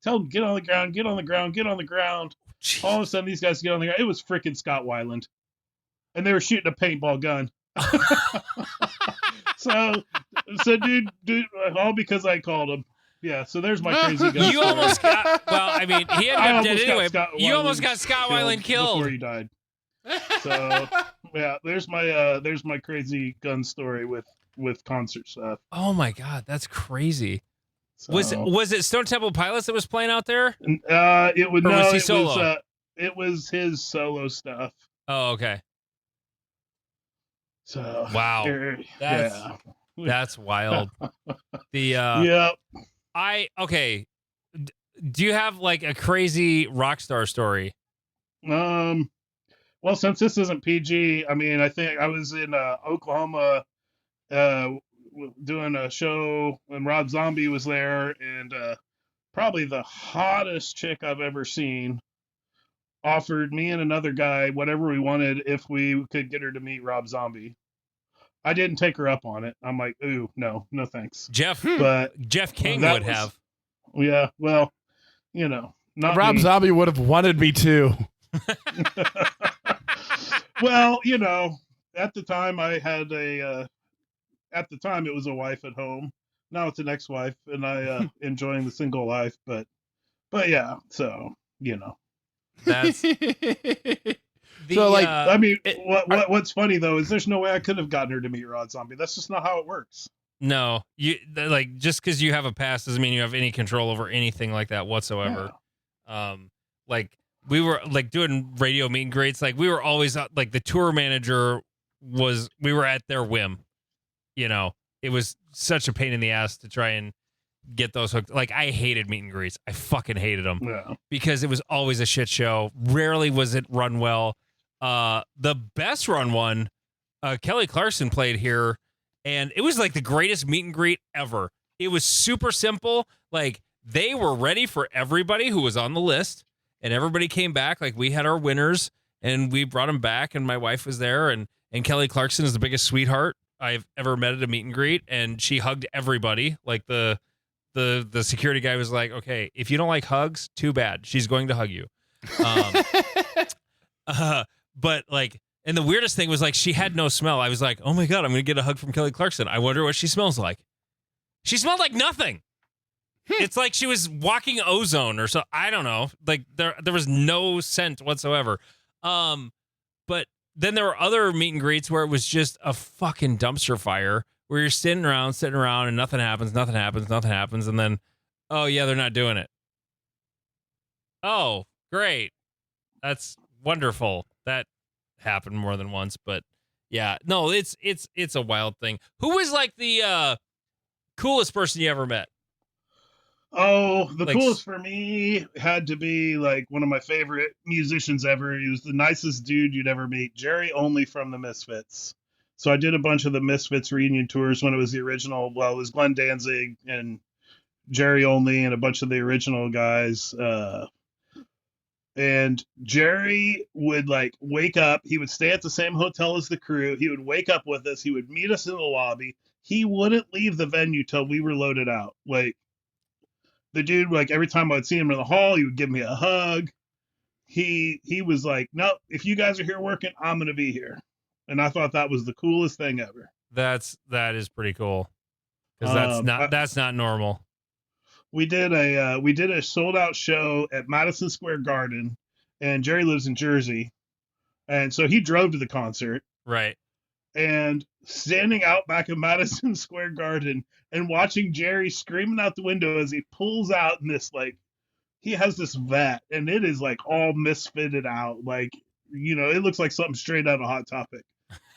S4: tell him, get on the ground, get on the ground, get on the ground. Jeez. All of a sudden, these guys get on the ground. It was freaking Scott Weiland, and they were shooting a paintball gun. so dude, all because I called him. Yeah, so there's my crazy gun.
S1: You almost got, well, I mean, he ended up dead anyway. You almost got Scott Weiland killed
S4: before he died. So yeah, there's my crazy gun story with concert stuff.
S1: Oh my God, that's crazy.
S4: So,
S1: was it Stone Temple Pilots that was playing out there?
S4: It was his solo stuff.
S1: Oh, okay.
S4: So
S1: wow, that's wild.
S4: Yep.
S1: Do you have like a crazy Rockstar story?
S4: Well, since this isn't PG, I mean, I think I was in Oklahoma doing a show when Rob Zombie was there, and probably the hottest chick I've ever seen offered me and another guy whatever we wanted if we could get her to meet Rob Zombie. I didn't take her up on it. I'm like, ooh, no thanks.
S1: Jeff King
S4: that
S1: would
S4: was-
S1: have.
S4: Yeah, well, not
S2: Rob
S4: me.
S2: Zombie would have wanted me too.
S4: Well, at the time I had at the time it was a wife at home. Now it's an ex-wife, and I enjoying the single life. But yeah, so
S1: That's
S2: So, like,
S4: I mean, what's funny though is there's no way I could have gotten her to meet Rob Zombie. That's just not how it works.
S1: no, like just because you have a past doesn't mean you have any control over anything like that whatsoever. Like we were like doing radio meet and greets. Like we were always like the tour manager we were at their whim. It was such a pain in the ass to try and get those hooked. Like I hated meet and greets. I fucking hated them because it was always a shit show. Rarely was it run well. The best run one, Kelly Clarkson played here, and it was like the greatest meet and greet ever. It was super simple. Like they were ready for everybody who was on the list, and everybody came back. Like we had our winners, and we brought them back, and my wife was there, and Kelly Clarkson is the biggest sweetheart I've ever met at a meet and greet, and she hugged everybody. Like the security guy was like, okay, if you don't like hugs, too bad. She's going to hug you. But like, and the weirdest thing was like, she had no smell. I was like, oh my God, I'm going to get a hug from Kelly Clarkson. I wonder what she smells like. She smelled like nothing. It's like she was walking ozone or so. I don't know. Like there was no scent whatsoever. But then there were other meet and greets where it was just a fucking dumpster fire where you're sitting around and nothing happens. And then, oh yeah, they're not doing it. Oh, great. That's wonderful. That happened more than once, but yeah, no, it's a wild thing. Who was like the coolest person you ever met?
S4: Oh, the
S1: Like,
S4: coolest for me had to be like one of my favorite musicians ever. He was the nicest dude you'd ever meet. Jerry Only from the Misfits. So I did a bunch of the Misfits reunion tours when it was the original. Well, it was Glenn Danzig and Jerry Only and a bunch of the original guys. And Jerry would like wake up. He would stay at the same hotel as the crew. He would wake up with us. He would meet us in the lobby. He wouldn't leave the venue till we were loaded out. Like the dude, like every time I'd see him in the hall, he would give me a hug. He was like, "No, if you guys are here working, I'm gonna be here." And I thought that was the coolest thing ever.
S1: That is pretty cool because that's not normal.
S4: We did a sold out show at Madison Square Garden, and Jerry lives in Jersey, and so he drove to the concert.
S1: Right.
S4: And standing out back of Madison Square Garden and watching Jerry screaming out the window as he pulls out in this like he has this vat and it is like all misfitted out, like it looks like something straight out of Hot Topic.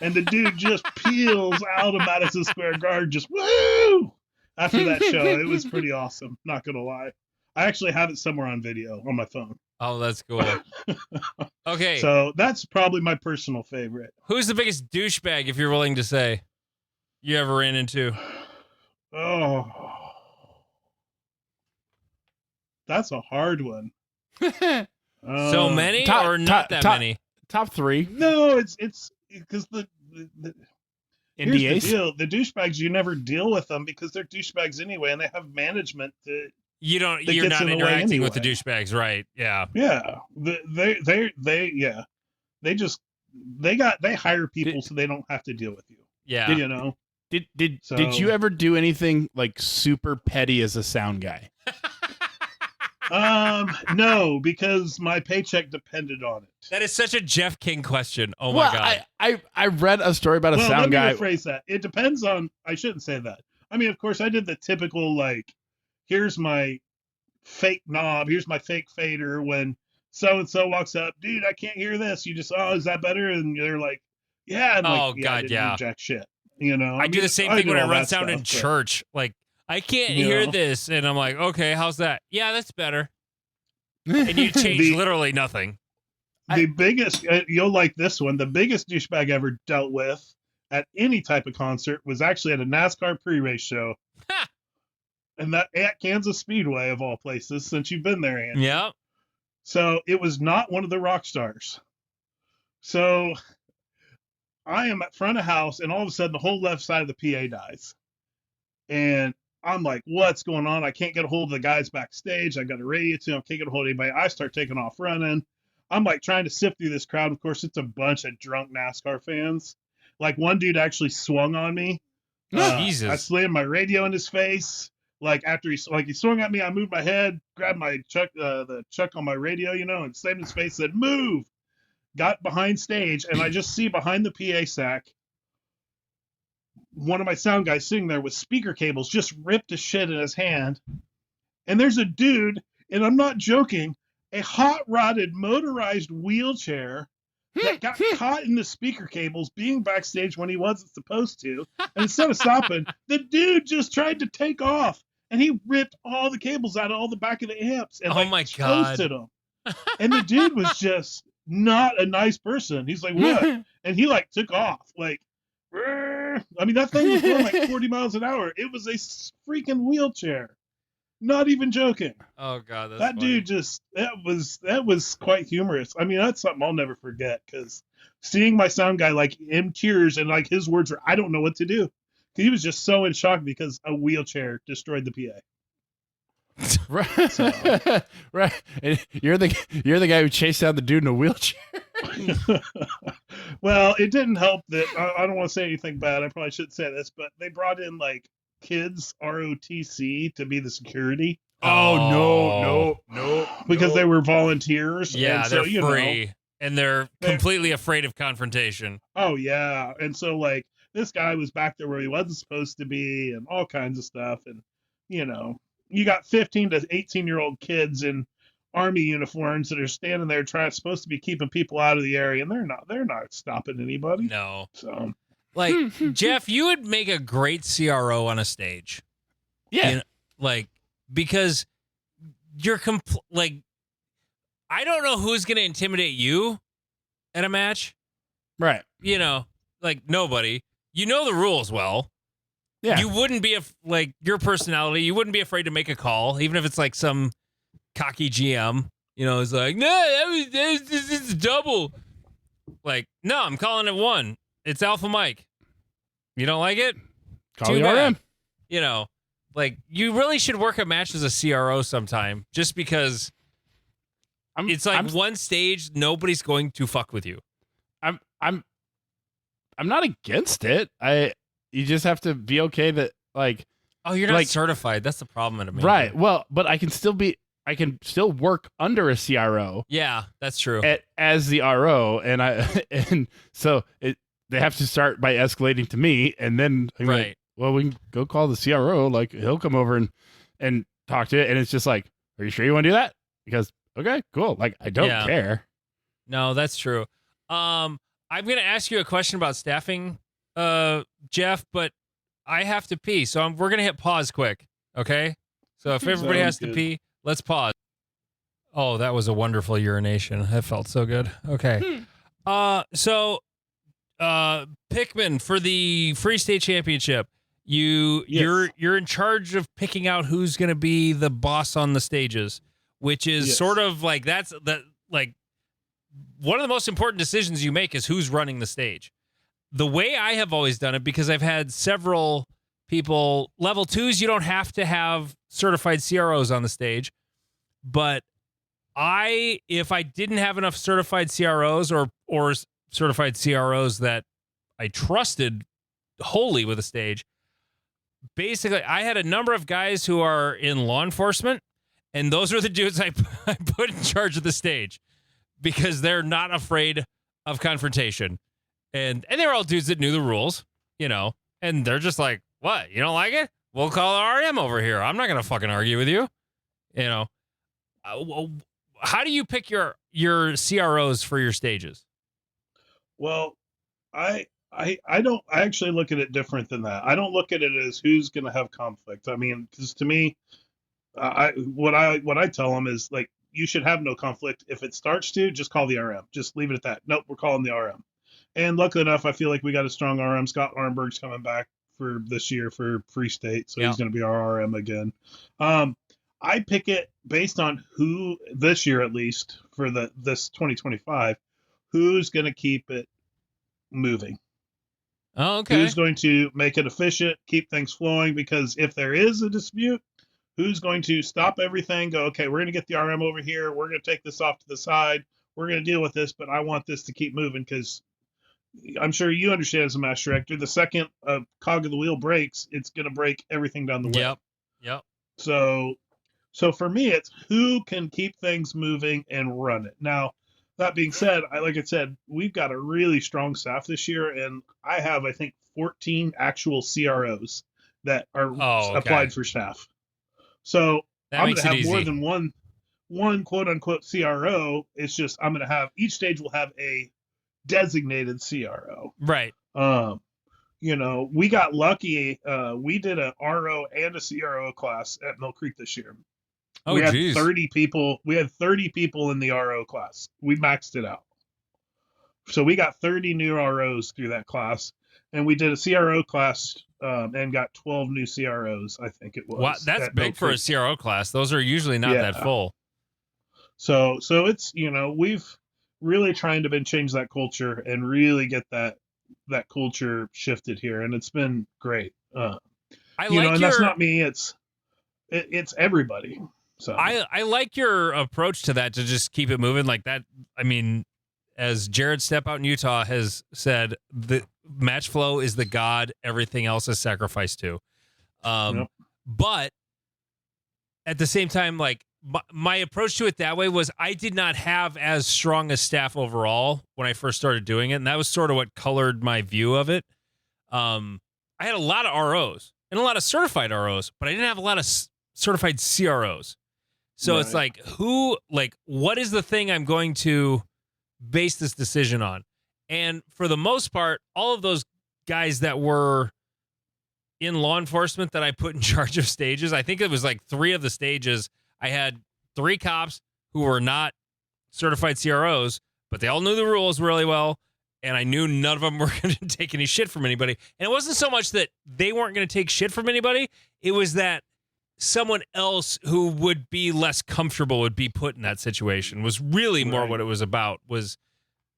S4: And the dude just peels out of Madison Square Garden, just woo! After that show. It was pretty awesome, not gonna lie. I actually have it somewhere on video on my phone.
S1: Oh, that's cool. Okay.
S4: So that's probably my personal favorite.
S1: Who's the biggest douchebag, if you're willing to say, you ever ran into?
S4: Oh, that's a hard one.
S1: So many or not that many?
S2: Top three.
S4: No, it's because the here's the
S2: NDAs.
S4: deal. The douchebags, you never deal with them because they're douchebags anyway, and they have management that
S1: You're
S4: that
S1: not
S4: gets in the way
S1: interacting with the
S4: anyway.
S1: douchebags, right? Yeah.
S4: yeah, they hire people so they don't have to deal with you.
S1: Yeah.
S2: Did you ever do anything like super petty as a sound guy?
S4: No, because my paycheck depended on it.
S1: That is such a Jeff King question. Oh
S2: Well,
S1: my God.
S2: I read a story about a
S4: Well,
S2: sound guy.
S4: let me rephrase that. It depends on. I shouldn't say that. I mean, of course, I did the typical like, here's my fake knob, here's my fake fader. When so and so walks up, dude, I can't hear this. You just, oh, is that better? And they're like, yeah. And
S1: Oh,
S4: like, yeah,
S1: God,
S4: I didn't
S1: yeah.
S4: do jack shit.
S1: I do the same thing when I run sound in
S4: church.
S1: church. Like, I can't
S4: You
S1: hear
S4: know?
S1: this. And I'm like, okay, how's that? Yeah, that's better. And you change
S4: The-
S1: literally nothing.
S4: The biggest, you'll like this one. The biggest douchebag I ever dealt with at any type of concert was actually at a NASCAR pre-race show,
S1: Ha!
S4: and that at Kansas Speedway of all places. Since you've been there, Andy.
S1: Yeah.
S4: So it was not one of the Rockstars. So I am at front of house, and all of a sudden the whole left side of the PA dies. And I'm like, what's going on? I can't get a hold of the guys backstage. I got a radio to them. Can't get a hold of anybody. I start taking off running. I'm like trying to sift through this crowd. Of course, it's a bunch of drunk NASCAR fans. Like one dude actually swung on me.
S1: Jesus.
S4: I slammed my radio in his face. Like after he swung at me, I moved my head, grabbed my the chuck on my radio, and slammed in his face. Said, "Move!" Got behind stage, and I just see behind the PA sack one of my sound guys sitting there with speaker cables, just ripped to shit in his hand. And there's a dude, and I'm not joking, a hot rodded motorized wheelchair that got caught in the speaker cables being backstage when he wasn't supposed to. And instead of stopping, the dude just tried to take off, and he ripped all the cables out of all the back of the amps and
S1: my God.
S4: toasted them. And the dude was just not a nice person. He's like, what? And he took off. I mean, that thing was going 40 miles an hour. It was a freaking wheelchair. Not even joking.
S1: Oh God, that's
S4: that
S1: funny.
S4: dude that was quite humorous. I mean, that's something I'll never forget, because seeing my sound guy in tears, and his words were, "I don't know what to do." He was just so in shock because a wheelchair destroyed the PA.
S2: Right.
S4: So.
S2: Right. And you're the guy who chased down the dude in a wheelchair.
S4: Well, it didn't help that I don't want to say anything bad. I probably shouldn't say this, but they brought in kids ROTC to be the security.
S2: Oh no.
S4: Because they were volunteers.
S1: Yeah,
S4: and so,
S1: they're free, and they're completely afraid of confrontation.
S4: Oh yeah, and so this guy was back there where he wasn't supposed to be, and all kinds of stuff, and you got 15 to 18-year-old kids in army uniforms that are standing there supposed to be keeping people out of the area, and they're not stopping anybody.
S1: No.
S4: So
S1: Jeff, you would make a great CRO on a stage.
S2: Yeah.
S1: Because you're I don't know who's going to intimidate you at a match.
S2: Right.
S1: Nobody. You know the rules well.
S2: Yeah.
S1: You wouldn't be your personality. You wouldn't be afraid to make a call, even if it's some cocky GM. It's like, no, this is double. No, I'm calling it one. It's Alpha Mike. You don't like it?
S2: Call the RM.
S1: You really should work a match as a CRO sometime, just because one stage, nobody's going to fuck with you.
S2: I'm not against it. You just have to be okay that
S1: oh, you're not certified. That's the problem in America.
S2: Right. Well, but I can still work under a CRO.
S1: Yeah, that's true.
S2: As the RO, and so they have to start by escalating to me, and then
S1: right.
S2: Well, we can go call the CRO. He'll come over and talk to it, and it's just are you sure you want to do that? Because okay, cool. I don't care.
S1: No, that's true. I'm gonna ask you a question about staffing, Jeff, but I have to pee, so we're gonna hit pause quick. Okay. So if everybody has to pee, let's pause. Oh, that was a wonderful urination. That felt so good. Okay. So Pickman, for the Free State Championship, you're in charge of picking out who's going to be the boss on the stages, which is sort of one of the most important decisions you make is who's running the stage. The way I have always done it, because I've had several people, level 2s, you don't have to have certified CROs on the stage, but if I didn't have enough certified CROs or certified CROs that I trusted wholly with a stage, basically I had a number of guys who are in law enforcement, and those are the dudes I put in charge of the stage because they're not afraid of confrontation. And they're all dudes that knew the rules, and they're just like, what? You don't like it? We'll call RM over here. I'm not going to fucking argue with you. How do you pick your CROs for your stages?
S4: Well, I actually look at it different than that. I don't look at it as who's going to have conflict. I mean, because to me, what I tell them is you should have no conflict. If it starts to, just call the RM. Just leave it at that. Nope, we're calling the RM. And luckily enough, I feel like we got a strong RM. Scott Arnberg's coming back for this year for Free State, so he's going to be our RM again. I pick it based on who this year, at least for this 2025, who's going to keep it moving.
S1: Oh, okay.
S4: Who's going to make it efficient, keep things flowing? Because if there is a dispute, who's going to stop everything? Go, okay, we're going to get the RM over here. We're going to take this off to the side. We're going to deal with this, but I want this to keep moving because I'm sure you understand as a master director. The second a cog of the wheel breaks, it's going to break everything down the way.
S1: Yep.
S4: So for me, it's who can keep things moving and run it. Now, that being said, like I said, we've got a really strong staff this year, and I have, I think, 14 actual CROs that are applied for staff. So I'm going to have more than one quote unquote CRO. It's just I'm going to have each stage will have a designated CRO.
S1: Right.
S4: We got lucky. We did a RO and a CRO class at Mill Creek this year.
S1: Oh,
S4: we had
S1: geez.
S4: 30 people. We had 30 people in the RO class. We maxed it out. So we got 30 new ROs through that class, and we did a CRO class and got 12 new CROs. I think it was.
S1: Wow, that's big for a CRO class. Those are usually not that full.
S4: So it's we've really trying to change that culture and really get that culture shifted here, and it's been great. That's not me. It's everybody. So
S1: I like your approach to that, to just keep it moving like that. I mean, as Jared Step Out in Utah has said, the match flow is the god. Everything else is sacrificed to. But at the same time, like my approach to it that way was I did not have as strong a staff overall when I first started doing it. And that was sort of what colored my view of it. I had a lot of ROs and a lot of certified ROs, but I didn't have a lot of certified CROs. So It's like, what is the thing I'm going to base this decision on? And for the most part, all of those guys that were in law enforcement that I put in charge of stages, I think it was like 3 of the stages, I had 3 cops who were not certified CROs, but they all knew the rules really well, and I knew none of them were going to take any shit from anybody. And it wasn't so much that they weren't going to take shit from anybody, it was that someone else who would be less comfortable would be put in that situation, was really more what it was about, was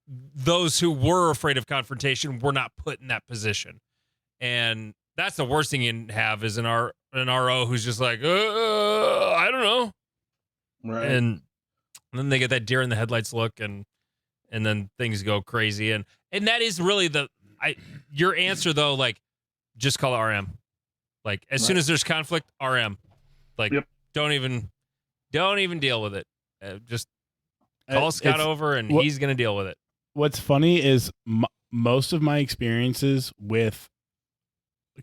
S1: those who were afraid of confrontation were not put in that position. And that's the worst thing you can have, is an RO who's just like, I don't know.
S4: Right.
S1: And then they get that deer in the headlights look, and then things go crazy. And that is really your answer though, like, just call it RM. Like, as soon as there's conflict, RM. Like, don't even deal with it. Just call Scott over, and he's going to deal with it.
S2: What's funny is most of my experiences with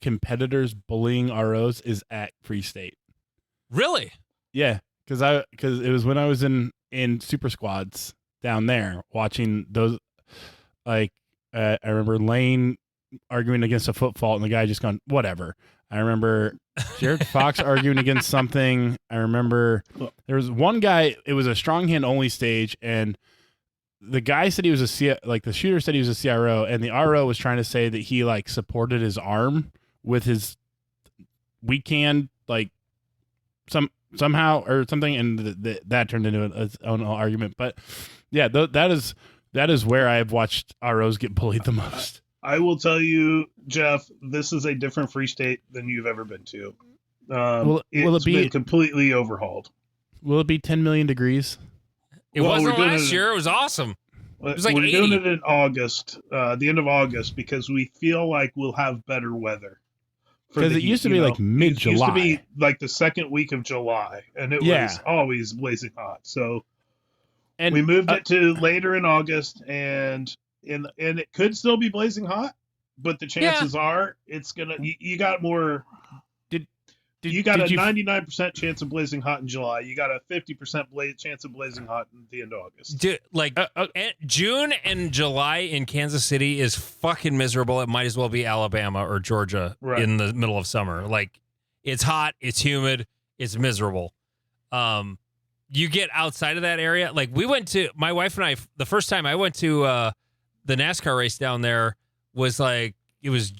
S2: competitors bullying ROs is at Free State.
S1: Really?
S2: Yeah, because it was when I was in super squads down there watching those. Like, I remember Lane arguing against a foot fault, and the guy just gone, whatever. I remember Jared Fox arguing against something. I remember there was one guy, it was a strong hand only stage, and the guy said he was the shooter said he was a CRO, and the RO was trying to say that he like supported his arm with his weak hand, like somehow or something, and that turned into its own argument. But yeah, that is where I have watched ROs get bullied the most.
S4: I will tell you, Jeff, this is a different Free State than you've ever been to. Will it be completely overhauled? Will
S2: it be 10 million degrees?
S1: It wasn't last year. It was awesome. It was like
S4: we're
S1: 80.
S4: doing it in August, the end of August, because we feel like we'll have better weather.
S2: Because it used to be like mid-July. It used to be
S4: like the second week of July, and it was always blazing hot. So we moved it to later in August, and it could still be blazing hot, but the chances are it's gonna. You got more. You got a 99% chance of blazing hot in July. You got a 50% chance of blazing hot in the end of August.
S1: Dude, June and July in Kansas City is fucking miserable. It might as well be Alabama or Georgia in the middle of summer. Like, it's hot, it's humid, it's miserable. You get outside of that area. Like, we went to, my wife and I, the first time I went to the NASCAR race down there was like, it was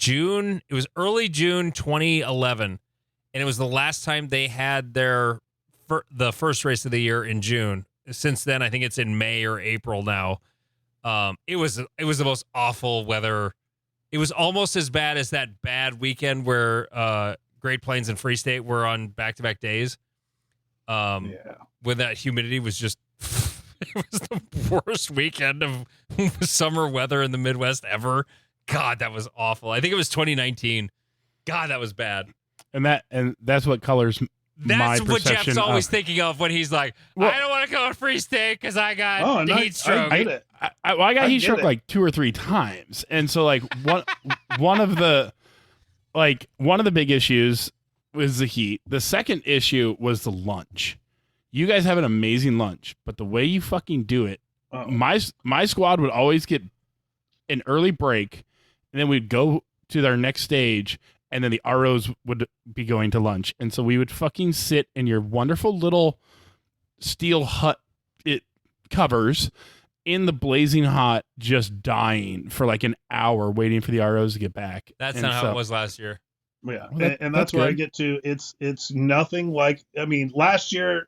S1: early June 2011. And it was the last time they had their the first race of the year in June. Since then, I think it's in May or April now. It was the most awful weather. It was almost as bad as that bad weekend where Great Plains and Free State were on back-to-back days. When that humidity was just, it was the worst weekend of summer weather in the Midwest ever. God, that was awful. I think it was 2019. God, that was bad.
S2: And that's what colors my
S1: That's what
S2: perception
S1: Jeff's always
S2: of,
S1: thinking of when he's like,
S2: Well-
S1: I don't want to go to Free State because I got heat stroke.
S4: I get it.
S2: I got heat
S4: get
S2: stroke
S4: it.
S2: like 2 or 3 times, and so like one of the big issues was the heat. The second issue was the lunch. You guys have an amazing lunch, but the way you fucking do it,
S4: Oh.
S2: my squad would always get an early break, and then we'd go to our next stage, and then the ROs would be going to lunch, and so we would fucking sit in your wonderful little steel hut covers in the blazing hot, just dying for like an hour waiting for the ROs to get back.
S1: That's
S2: And
S1: not how
S2: so-
S1: it was last year.
S4: Yeah,
S2: Well,
S4: and
S2: that's
S4: that's where I
S2: good.
S4: get to. It's nothing like. I mean, last year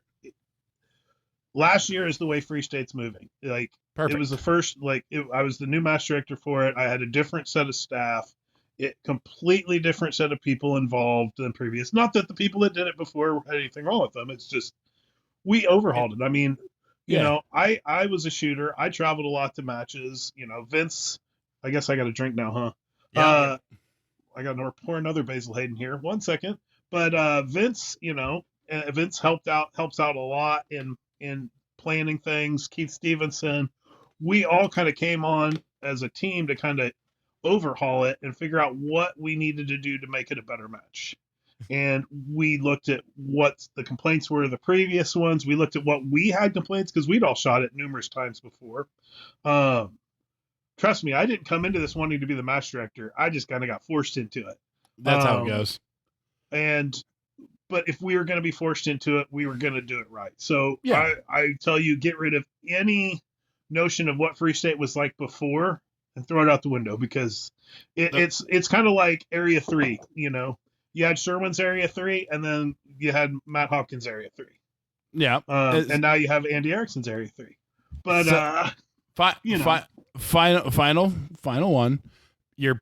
S4: is the way Free State's moving. Like
S2: Perfect.
S4: it was the first. I was the new match director for it. I had a different set of staff. Completely different set of people involved than previous. Not that the people that did it before had anything wrong with them. It's just we overhauled it. I mean, you
S2: Yeah.
S4: know, I was a shooter. I traveled a lot to matches. You know, Vince. I guess I got a drink now, huh?
S1: Yeah.
S4: I got to pour another Basil Hayden here. 1 second. But Vince, you know, Vince helps out a lot in planning things. Keith Stevenson, we all kind of came on as a team to kind of overhaul it and figure out what we needed to do to make it a better match. And we looked at what the complaints were of the previous ones. We looked at what we had complaints because we'd all shot it numerous times before. Trust me, I didn't come into this wanting to be the match director. I just kind of got forced into it.
S2: That's how it goes.
S4: But if we were going to be forced into it, we were going to do it right. So
S2: Yeah.
S4: I tell you, get rid of any notion of what Free State was like before and throw it out the window because it's kind of like Area 3. You know, you had Sherwin's Area 3, and then you had Matt Hopkins' Area 3,
S2: Yeah.
S4: and now you have Andy Erickson's Area 3. But you know.
S2: Final one. Your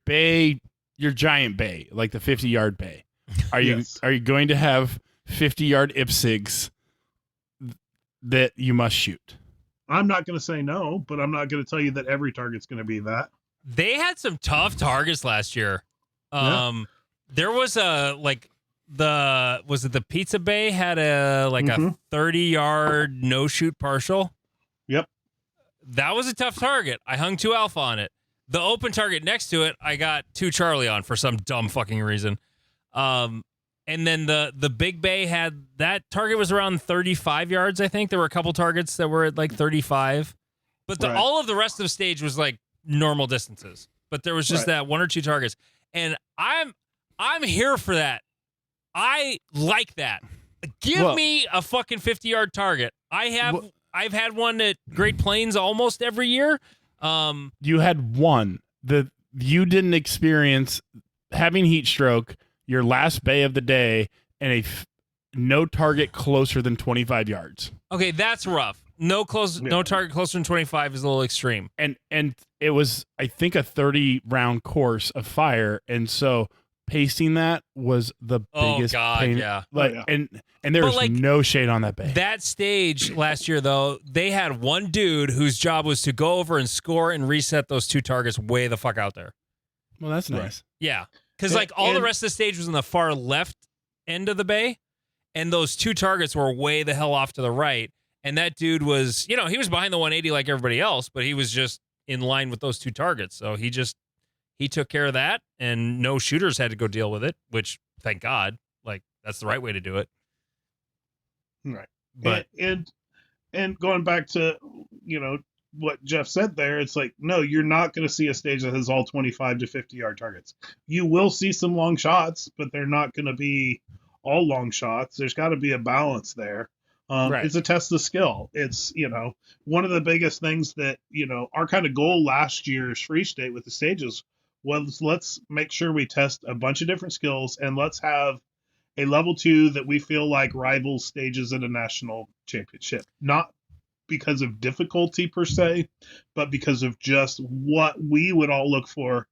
S2: giant bay, like the 50-yard bay. Are
S4: Yes.
S2: you going to have 50-yard IPSIGs that you must shoot?
S4: I'm not going to say no, but I'm not going to tell you that every target's going to be that.
S1: They had some tough targets last year.
S4: Yeah.
S1: There was the Pizza Bay had a 30-yard no shoot partial.
S4: Yep.
S1: That was a tough target. I hung 2 alpha on it. The open target next to it, I got 2 Charlie on for some dumb fucking reason. And then the Big Bay had that target was around 35 yards. I think there were a couple targets that were at like 35, but
S4: Right.
S1: all of the rest of the stage was like normal distances. But there was just
S4: Right.
S1: that 1 or 2 targets, and I'm here for that. I like that. Give me a fucking 50-yard target. I've had one at Great Plains almost every year.
S2: You had one that you didn't experience having heat stroke, your last bay of the day, and no target closer than 25 yards.
S1: Okay, that's rough. No target closer than 25 is a little extreme.
S2: And it was, I think, a 30-round course of fire, and so pacing that was the biggest pain.
S1: Yeah.
S2: Like,
S4: yeah.
S2: and there was no shade on that bay.
S1: That stage last year, though, they had one dude whose job was to go over and score and reset those 2 targets way the fuck out there.
S2: Well, that's nice.
S1: Yeah. Because all the rest of the stage was in the far left end of the bay, and those 2 targets were way the hell off to the right. And that dude was, he was behind the 180 like everybody else, but he was just in line with those 2 targets. So he took care of that, and no shooters had to go deal with it, which, thank God, like, that's the right way to do it.
S4: Right.
S1: But
S4: and going back to, what Jeff said there, it's like, no, you're not going to see a stage that has all 25 to 50-yard targets. You will see some long shots, but they're not going to be all long shots. There's got to be a balance there.
S2: Right.
S4: It's a test of skill. It's, one of the biggest things that, our kind of goal last year's Free State with the stages was let's make sure we test a bunch of different skills, and let's have a level 2 that we feel like rivals stages in a national championship. Not because of difficulty per se, but because of just what we would all look for,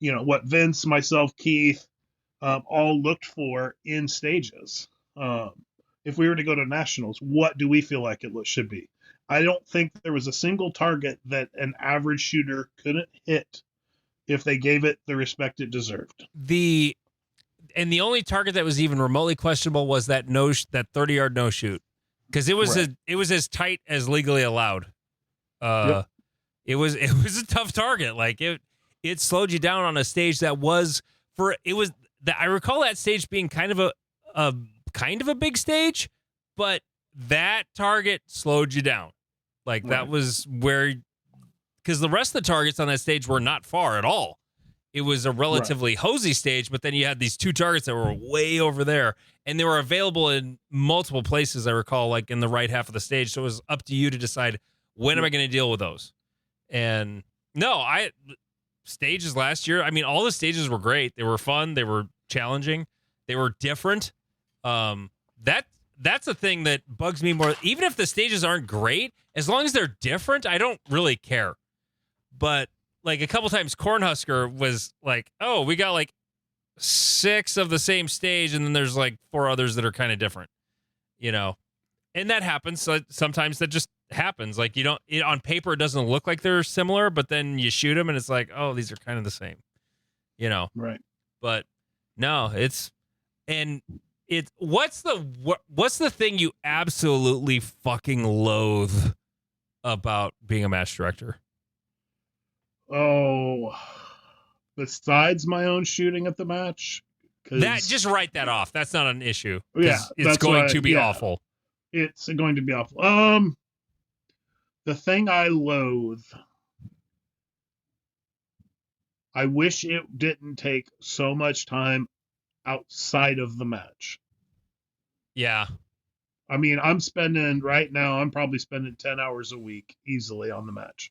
S4: what Vince, myself, Keith, all looked for in stages. If we were to go to nationals, what do we feel like it should be? I don't think there was a single target that an average shooter couldn't hit if they gave it the respect it deserved.
S1: The only target that was even remotely questionable was that 30-yard no shoot, because it was as tight as legally allowed.
S2: Yep.
S1: It was a tough target. Like it slowed you down on a stage that I recall that stage being kind of a big stage, but that target slowed you down. Like that was where, because the rest of the targets on that stage were not far at all. It was a relatively hosey stage, but then you had these 2 targets that were way over there, and they were available in multiple places, I recall, like in the right half of the stage. So it was up to you to decide, when am I going to deal with those? And stages last year, I mean, all the stages were great. They were fun. They were challenging. They were different. That's a thing that bugs me more. Even if the stages aren't great, as long as they're different, I don't really care. But like a couple times, Cornhusker was like, oh, we got like 6 of the same stage, and then there's like 4 others that are kind of different, and that happens. So sometimes that just happens. Like on paper, it doesn't look like they're similar, but then you shoot them and it's like, oh, these are kind of the same,
S4: Right.
S1: But no, what's the thing you absolutely fucking loathe about being a match director?
S4: Oh, besides my own shooting at the match,
S1: just write that off. That's not an issue.
S4: Yeah,
S1: it's going to be awful.
S4: It's going to be awful. The thing I loathe, I wish it didn't take so much time outside of the match.
S1: Yeah.
S4: I mean, I'm probably spending 10 hours a week easily on the match.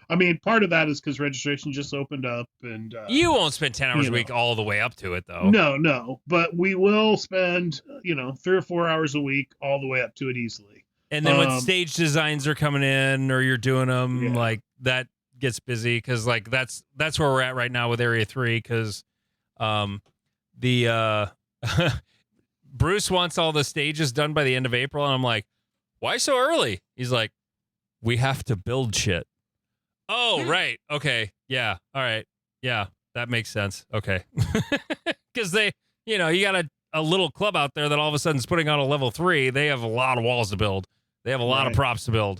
S4: I mean, part of that is because registration just opened up, and
S1: you won't spend 10 hours a week all the way up to it, though.
S4: No, but we will spend 3 or 4 hours a week all the way up to it easily.
S1: And then when stage designs are coming in, or you're doing them, like that gets busy, because like that's where we're at right now with Area 3, because the Bruce wants all the stages done by the end of April, and I'm like, why so early? He's like, we have to build shit. Oh, right. Okay. Yeah. All right. Yeah. That makes sense. Okay. Because you got a little club out there that all of a sudden is putting on a level 3. They have a lot of walls to build. They have a lot of props to build,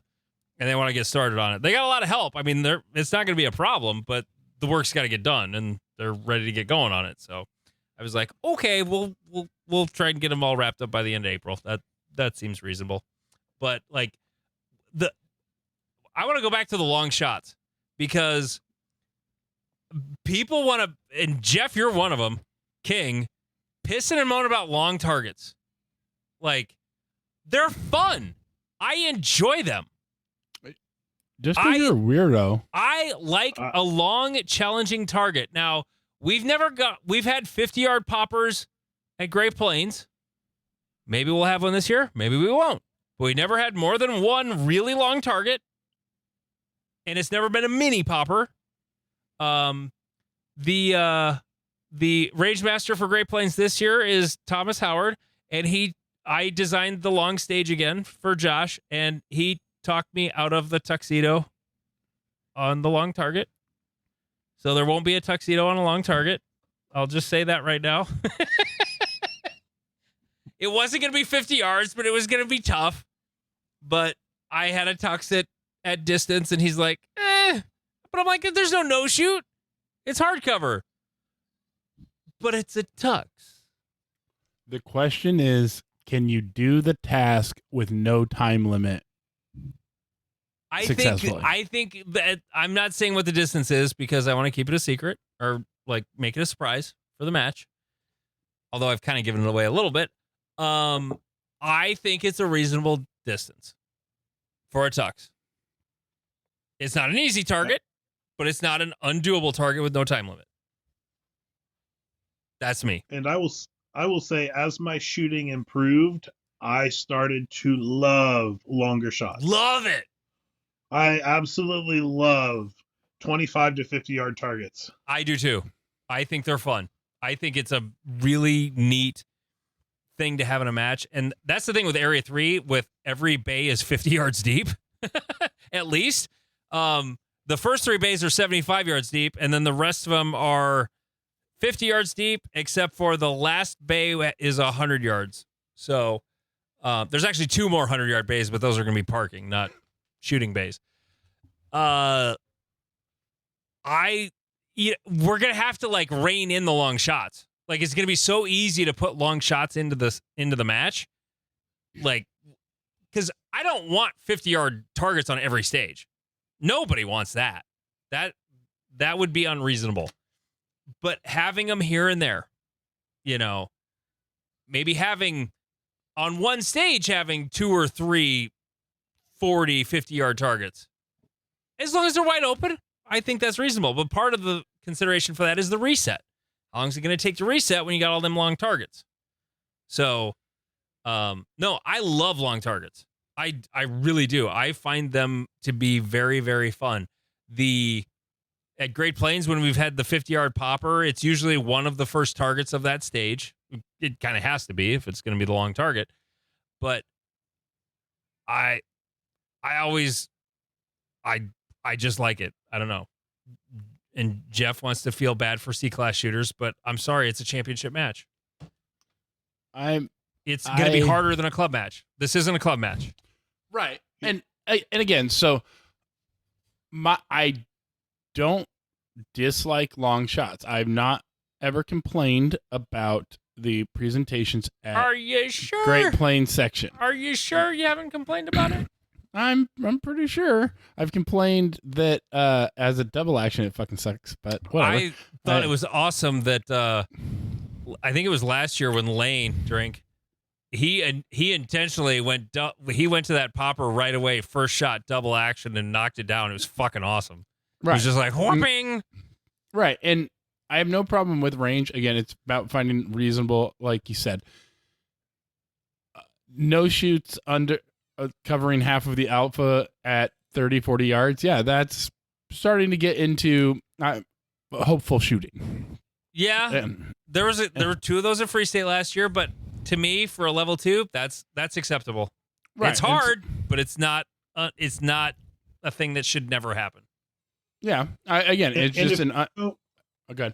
S1: and they want to get started on it. They got a lot of help. I mean, it's not going to be a problem, but the work's got to get done, and they're ready to get going on it. So I was like, okay, we'll try and get them all wrapped up by the end of April. That seems reasonable. But like I want to go back to the long shots, because people want to, and Jeff, you're one of them, King, pissing and moaning about long targets. Like, they're fun. I enjoy them.
S2: Just because you're a weirdo.
S1: I like a long, challenging target. Now, we've had 50-yard poppers at Great Plains. Maybe we'll have one this year. Maybe we won't. But we never had more than one really long target. And it's never been a mini popper. The Rage Master for Great Plains this year is Thomas Howard, and I designed the long stage again for Josh, and he talked me out of the tuxedo on the long target. So there won't be a tuxedo on a long target. I'll just say that right now. It wasn't going to be 50 yards, but it was going to be tough. But I had a tux at distance, and he's like, But I'm like, there's no shoot. It's hardcover. But it's a tux.
S2: The question is, can you do the task with no time limit?
S1: I think that I'm not saying what the distance is, because I want to keep it a secret, or like make it a surprise for the match. Although I've kind of given it away a little bit. I think it's a reasonable distance for a tux. It's not an easy target, but it's not an undoable target with no time limit. That's me.
S4: And I I will say, as my shooting improved, I started to love longer shots.
S1: Love it.
S4: I absolutely love 25 to 50-yard targets.
S1: I do too. I think they're fun. I think it's a really neat thing to have in a match. And that's the thing with Area 3, with every bay is 50 yards deep, at least. The first 3 bays are 75 yards deep, and then the rest of them are 50 yards deep, except for the last bay is 100 yards. So there's actually 2 more 100-yard bays, but those are going to be parking, not shooting bays. We're going to have to like rein in the long shots. Like, it's going to be so easy to put long shots into the match. Like, because I don't want 50-yard targets on every stage. Nobody wants that. That would be unreasonable. But having them here and there, maybe having on one stage, having 2 or 3 40, 50-yard targets. As long as they're wide open, I think that's reasonable. But part of the consideration for that is the reset. How long is it going to take to reset when you got all them long targets? So, no, I love long targets. I really do. I find them to be very, very fun. At Great Plains, when we've had the 50-yard popper, it's usually one of the first targets of that stage. It kind of has to be if it's going to be the long target. But I just like it. I don't know. And Jeff wants to feel bad for C-class shooters, but I'm sorry, it's a championship match. It's going to be harder than a club match. This isn't a club match.
S2: Right. And again, so I don't dislike long shots. I've not ever complained about the presentations at
S1: Are you sure?
S2: Great Plains section.
S1: Are you sure you haven't complained about it?
S2: I'm pretty sure. I've complained that as a double action it fucking sucks, but whatever.
S1: I thought it was awesome that I think it was last year when Lane drank. He intentionally went to that popper right away, first shot, double action, and knocked it down. It was fucking awesome.
S2: Right.
S1: It was just like whooping.
S2: Right, and I have no problem with range. Again, it's about finding reasonable, like you said. No shoots under covering half of the alpha at 30, 40 yards. Yeah, that's starting to get into hopeful shooting.
S1: Yeah, there were 2 of those at Free State last year, but to me, for a level 2, that's acceptable. Right. It's hard, but it's not a thing that should never happen.
S2: Yeah. Okay.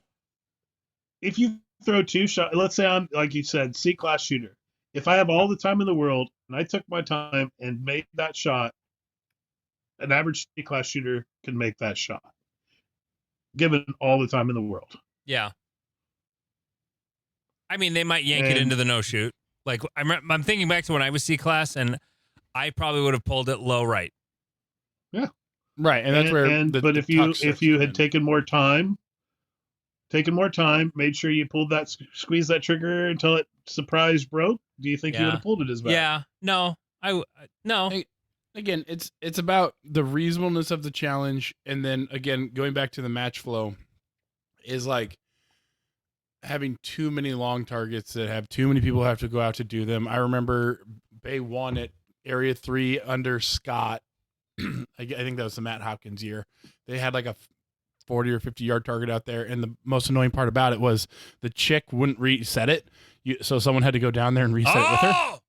S4: If you throw 2 shots, let's say I'm, like you said, C-class shooter. If I have all the time in the world and I took my time and made that shot, an average C-class shooter can make that shot, given all the time in the world.
S1: Yeah. I mean, they might yank it into the no-shoot. Like, I'm thinking back to when I was C-class, and I probably would have pulled it low right.
S4: Yeah.
S2: Right, and that's where.
S4: But if you had taken more time, made sure you pulled that, squeezed that trigger until it surprise broke, do you think you would have pulled it as bad?
S1: Yeah, no, no.
S2: Again, it's about the reasonableness of the challenge, and then again going back to the match flow, is like having too many long targets that have too many people have to go out to do them. I remember Bay 1 at Area 3 under Scott. I think that was the Matt Hopkins year. They had like a 40 or 50-yard target out there, and the most annoying part about it was the chick wouldn't reset it, so someone had to go down there and reset it with her.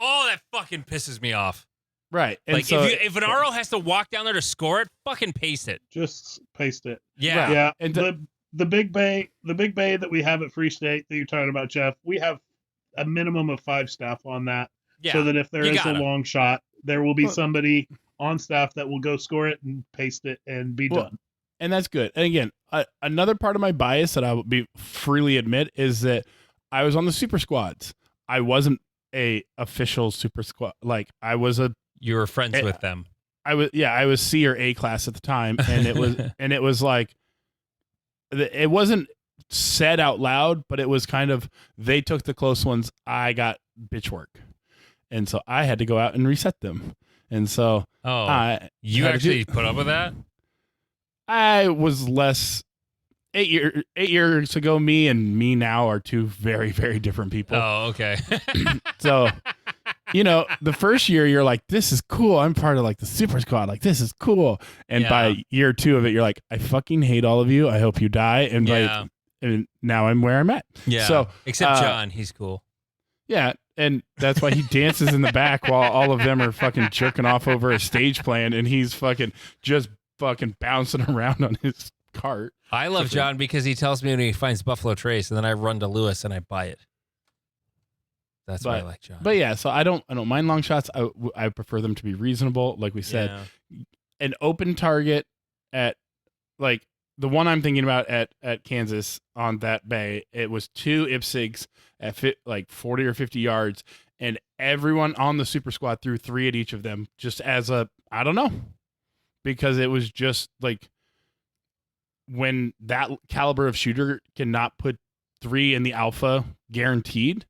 S1: Oh, that fucking pisses me off.
S2: Right. And
S1: like,
S2: so,
S1: if an RO has to walk down there to score it, fucking paste it.
S4: Just paste it.
S1: Yeah.
S2: Right.
S4: Yeah. And the big bay that we have at Free State that you're talking about, Jeff, we have a minimum of 5 staff on that.
S1: Yeah.
S4: So that if there is a long shot, there will be somebody on staff that will go score it and paste it and be done.
S2: And that's good. And again, another part of my bias that I will freely admit is that I was on the super squads. I wasn't a official super squad. Like, I was
S1: you were friends with them.
S2: I was C or A class at the time, and it was like, it wasn't said out loud, but it was kind of, they took the close ones, I got bitch work, and so I had to go out and reset them. And so,
S1: you actually put up with that?
S2: I was less 8 years ago, me and me now are two very, very different people.
S1: Oh, okay.
S2: So, the first year you're like, this is cool. I'm part of like the super squad. Like, this is cool. And by year 2 of it, you're like, I fucking hate all of you. I hope you die. And and now I'm where I'm at.
S1: Yeah.
S2: So
S1: except John, he's cool.
S2: Yeah. And that's why he dances in the back while all of them are fucking jerking off over a stage plan. And he's fucking just fucking bouncing around on his cart.
S1: I love John because he tells me when he finds Buffalo Trace, and then I run to Lewis and I buy it. That's why I like John.
S2: But yeah, so I don't mind long shots. I prefer them to be reasonable. Like we said, an open target at like the one I'm thinking about at Kansas on that bay. It was 2 IPSIGs at like 40 or 50 yards, and everyone on the super squad threw 3 at each of them, just as I don't know, because it was just like, when that caliber of shooter cannot put 3 in the alpha guaranteed,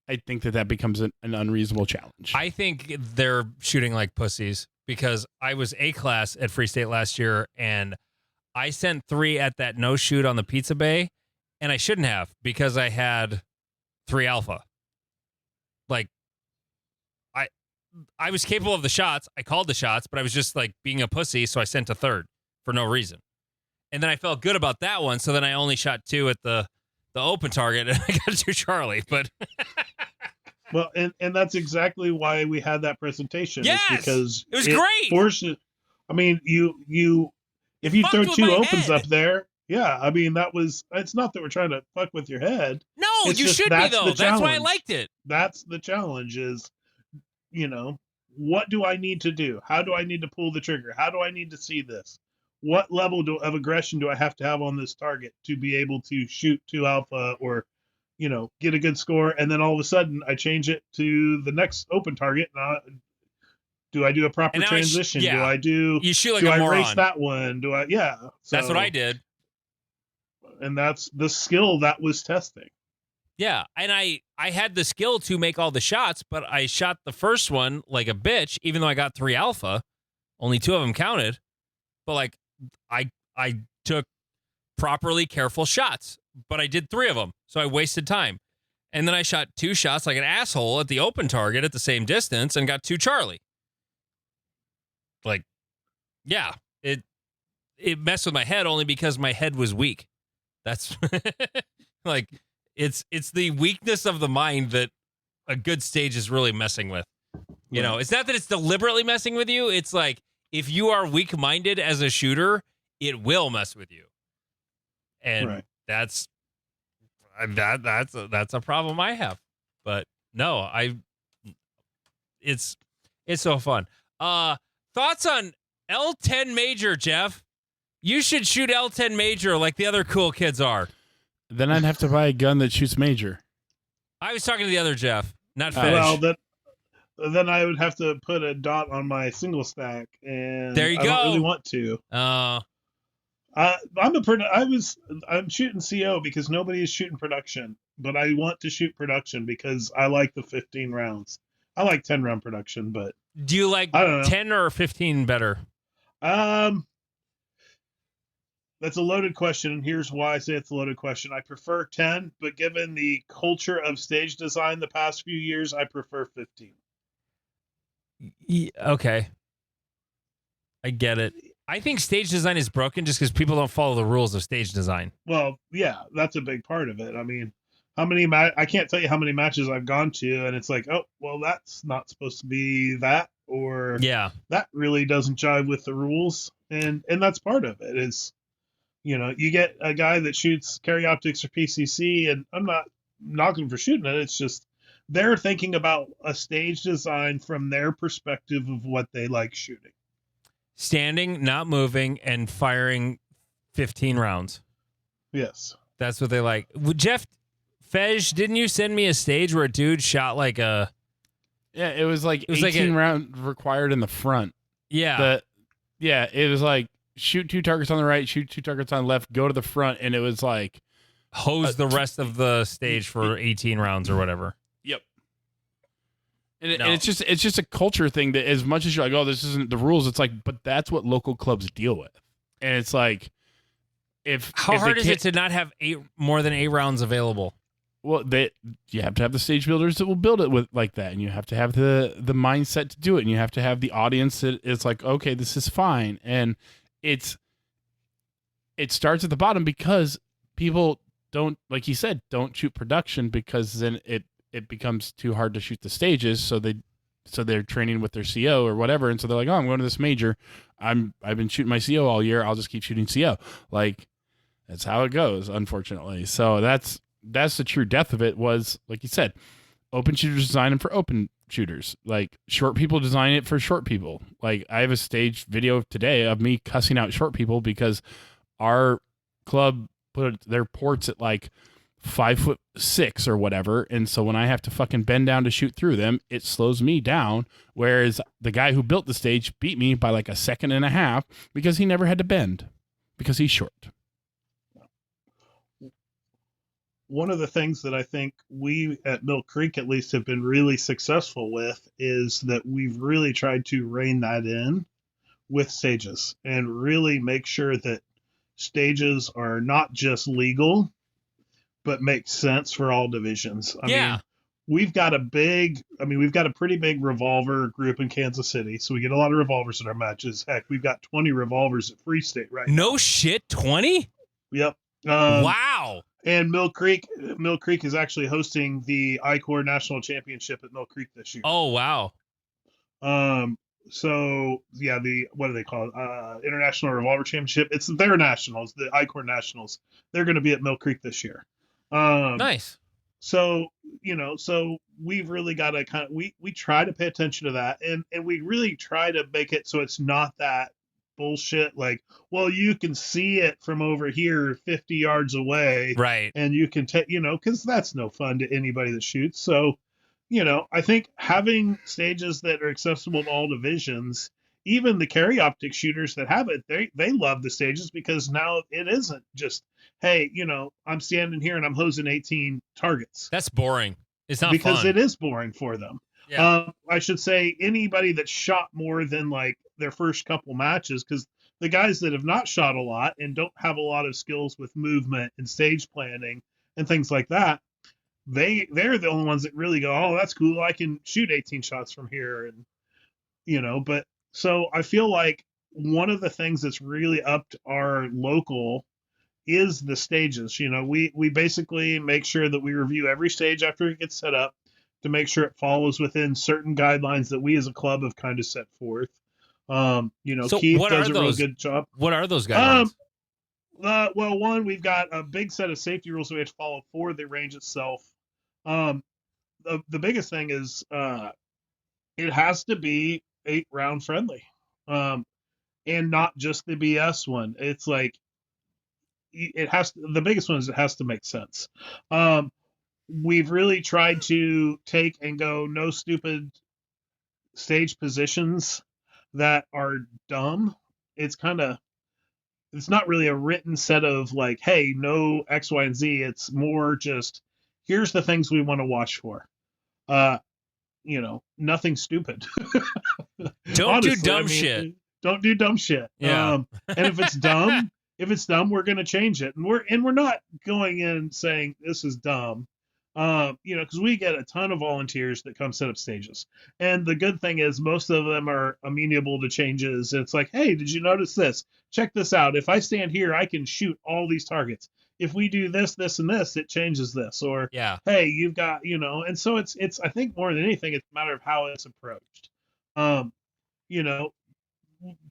S2: I think that becomes an unreasonable challenge.
S1: I think they're shooting like pussies because I was A-class at Free State last year, and I sent 3 at that no shoot on the Pizza Bay, and I shouldn't have because I had 3 alpha. Like, I was capable of the shots. I called the shots, but I was just like being a pussy, so I sent a 3rd for no reason. And then I felt good about that one, so then I only shot 2 at the open target, and I got 2 Charlie. But
S4: well, and that's exactly why we had that presentation.
S1: Yes,
S4: because
S1: it was great.
S4: Forces, I mean, if you throw 2 opens up there, yeah. I mean, it's not that we're trying to fuck with your head.
S1: No,
S4: it's
S1: you
S4: just,
S1: should be though. That's why I liked it.
S4: That's the challenge. Is what do I need to do? How do I need to pull the trigger? How do I need to see this? What level of aggression do I have to have on this target to be able to shoot 2 alpha or, get a good score? And then all of a sudden I change it to the next open target. Do I do a proper transition? Do I do,
S1: you shoot like
S4: do
S1: a
S4: I
S1: moron.
S4: Race that one? So,
S1: that's what I did.
S4: And that's the skill that was testing.
S1: Yeah. And I had the skill to make all the shots, but I shot the first one like a bitch, even though I got 3 alpha, only 2 of them counted. But like, I took properly careful shots, but I did 3 of them, so I wasted time. And then I shot 2 shots like an asshole at the open target at the same distance and got 2 Charlie. Like, yeah, it messed with my head only because my head was weak. That's like, it's the weakness of the mind that a good stage is really messing with. You know, it's not that it's deliberately messing with you. It's like, if you are weak-minded as a shooter, it will mess with you. And that's a problem I have. But no, it's so fun. Thoughts on L10 Major, Jeff? You should shoot L10 Major like the other cool kids are.
S2: Then I'd have to buy a gun that shoots Major.
S1: I was talking to the other Jeff, not Fish.
S4: Well, then I would have to put a dot on my single stack, and
S1: there you
S4: I
S1: go.
S4: don't really want to. I'm shooting CO because nobody is shooting production, but I want to shoot production because I like the 15 rounds. I like 10 round production, but
S1: do you like 10 or 15 better?
S4: That's a loaded question, and here's why I say it's a loaded question. I prefer 10, but given the culture of stage design the past few years, I prefer 15.
S1: Okay. I get it. I think stage design is broken just because people don't follow the rules of stage design.
S4: Well, yeah, that's a big part of it. I mean, I can't tell you how many matches I've gone to, and it's like, oh, well, that's not supposed to be that, or that really doesn't jive with the rules, and that's part of it. Is you get a guy that shoots carry optics or PCC, and I'm not knocking for shooting it. It's just they're thinking about a stage design from their perspective of what they like shooting.
S1: Standing, not moving, and firing 15 rounds.
S4: Yes.
S1: That's what they like. Jeff, Fej, didn't you send me a stage where a dude shot like a...
S2: Yeah, it was like 18 round required in the front.
S1: Yeah.
S2: It was like shoot 2 targets on the right, shoot 2 targets on the left, go to the front, and it was like...
S1: hose the rest of the stage for 18 rounds or whatever.
S2: Yep. And it's just a culture thing that as much as you're like, oh, this isn't the rules, it's like, but that's what local clubs deal with. And it's like,
S1: How
S2: if they
S1: hard is it
S2: can't-
S1: to not have more than 8 rounds available?
S2: Well, you have to have the stage builders that will build it with like that, and you have to have the mindset to do it, and you have to have the audience that is like, okay, this is fine, and it starts at the bottom because people don't, like you said, don't shoot production because then it becomes too hard to shoot the stages, so they're training with their CO or whatever, and so they're like, oh, I'm going to this major, I've been shooting my CO all year, I'll just keep shooting CO. Like, that's how it goes, unfortunately. So that's the true death of it. Was, like you said, open shooters design them for open shooters. Like, short people design it for short people. Like, I have a staged video today of me cussing out short people because our club put their ports at like 5'6" or whatever, and so when I have to fucking bend down to shoot through them, it slows me down, whereas the guy who built the stage beat me by like a second and a half because he never had to bend because he's short.
S4: One of the things that I think we at Mill Creek at least have been really successful with is that we've really tried to rein that in with stages and really make sure that stages are not just legal, but make sense for all divisions. I mean, we've got a pretty big revolver group in Kansas City, so we get a lot of revolvers in our matches. Heck, we've got 20 revolvers at Free State right now.
S1: No shit, 20?
S4: Yep.
S1: Wow.
S4: And Mill Creek is actually hosting the I-Corps National Championship at Mill Creek this year.
S1: Oh, wow.
S4: So yeah, what do they call it? International Revolver Championship. It's their nationals, the I-Corps Nationals. They're going to be at Mill Creek this year.
S1: Nice.
S4: So, so we've really got to we try to pay attention to that, and we really try to make it so it's not that bullshit like, well, you can see it from over here 50 yards away,
S1: right,
S4: and you can take, because that's no fun to anybody that shoots. So, I think having stages that are accessible to all divisions, even the carry optic shooters that have it, they love the stages because now it isn't just, hey, I'm standing here and I'm hosing 18 targets.
S1: That's boring. It's not
S4: because
S1: fun.
S4: It is boring for them.
S1: Yeah.
S4: I should say anybody that shot more than like their first couple matches, because the guys that have not shot a lot and don't have a lot of skills with movement and stage planning and things like that, they're the only ones that really go, oh, that's cool, I can shoot 18 shots from here. And but so I feel like one of the things that's really upped our local is the stages. We basically make sure that we review every stage after it gets set up to make sure it follows within certain guidelines that we as a club have kind of set forth. So Keith does a real good job.
S1: What are those guidelines?
S4: Well, one, we've got a big set of safety rules that we have to follow for the range itself. The biggest thing is it has to be 8-round friendly, and not just the BS one. It's like the biggest one is it has to make sense. We've really tried to take and go no stupid stage positions that are dumb. It's not really a written set of like, hey, no X, Y, and Z. It's more just, here's the things we want to watch for. Nothing stupid.
S1: Don't do dumb shit.
S4: Don't do dumb shit.
S1: Yeah.
S4: And if it's dumb, we're going to change it. And we're not going in saying this is dumb. Because we get a ton of volunteers that come set up stages. And the good thing is most of them are amenable to changes. It's like, hey, did you notice this? Check this out. If I stand here, I can shoot all these targets. If we do this, this, and this, it changes this. Or, hey, you've got, and so it's, I think more than anything, it's a matter of how it's approached.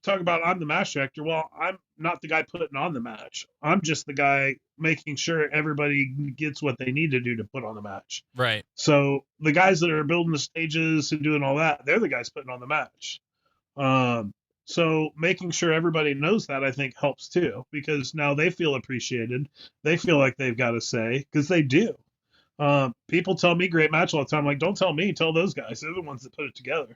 S4: Talk about I'm the match director. Well, I'm not the guy putting on the match. I'm just the guy making sure everybody gets what they need to do to put on the match.
S1: Right.
S4: So the guys that are building the stages and doing all that, they're the guys putting on the match. So making sure everybody knows that, I think, helps too, because now they feel appreciated. They feel like they've got a say, because they do. People tell me great match all the time. I'm like, don't tell me, tell those guys. They're the ones that put it together.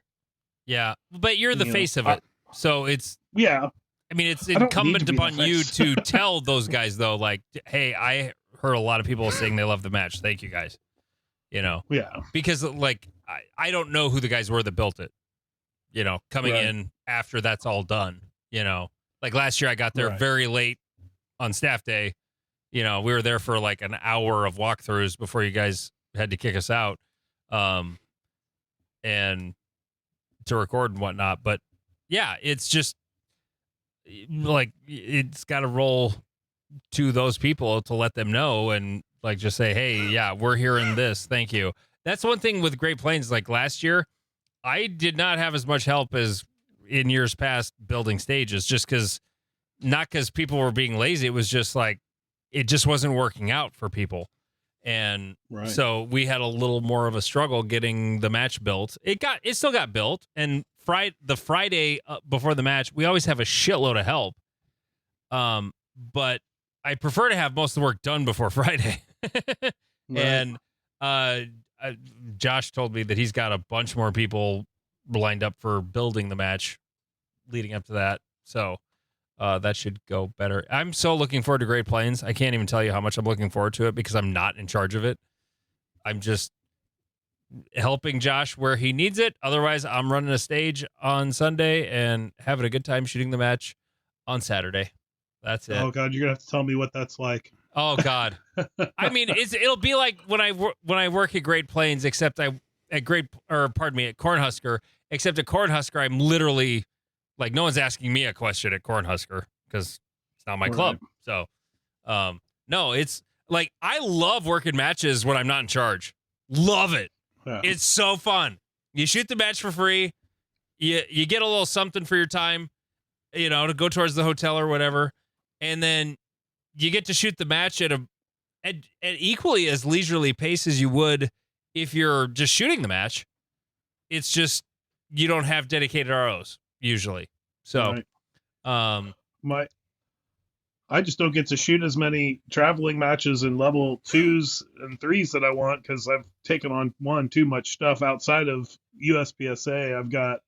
S1: Yeah, but you're the face of it. So it's,
S4: I
S1: mean, it's incumbent upon you to tell those guys, though, like, hey, I heard a lot of people saying they love the match. Thank you, guys. Yeah. Because, like, I don't know who the guys were that built it, coming in after that's all done, Like last year I got there very late on staff day. We were there for like an hour of walkthroughs before you guys had to kick us out, and to record and whatnot. But yeah, it's just like it's got to roll to those people to let them know and like just say, hey, yeah, we're hearing this. Thank you. That's one thing with Great Plains. Like last year, I did not have as much help as in years past building stages, just not because people were being lazy. It was just like, it just wasn't working out for people. And so we had a little more of a struggle getting the match built. It still got built. And the Friday before the match, we always have a shitload of help. But I prefer to have most of the work done before Friday. And Josh told me that he's got a bunch more people lined up for building the match leading up to that. So that should go better. I'm so looking forward to Great Plains. I can't even tell you how much I'm looking forward to it because I'm not in charge of it. I'm just helping Josh where he needs it. Otherwise, I'm running a stage on Sunday and having a good time shooting the match on Saturday. That's it.
S4: Oh God, you're gonna have to tell me what that's like.
S1: Oh God. I mean, it'll be like when I work at Great Plains, except at Cornhusker. Except at Cornhusker, I'm literally like, no one's asking me a question at Cornhusker because it's not my club. So, no, it's like I love working matches when I'm not in charge. Love it. Yeah. It's so fun. You shoot the match for free. You get a little something for your time, to go towards the hotel or whatever, and then you get to shoot the match at equally as leisurely pace as you would if you're just shooting the match. It's just you don't have dedicated ROs usually. So,
S4: I just don't get to shoot as many traveling matches in level 2s and 3s that I want because I've taken on too much stuff outside of USPSA. I've got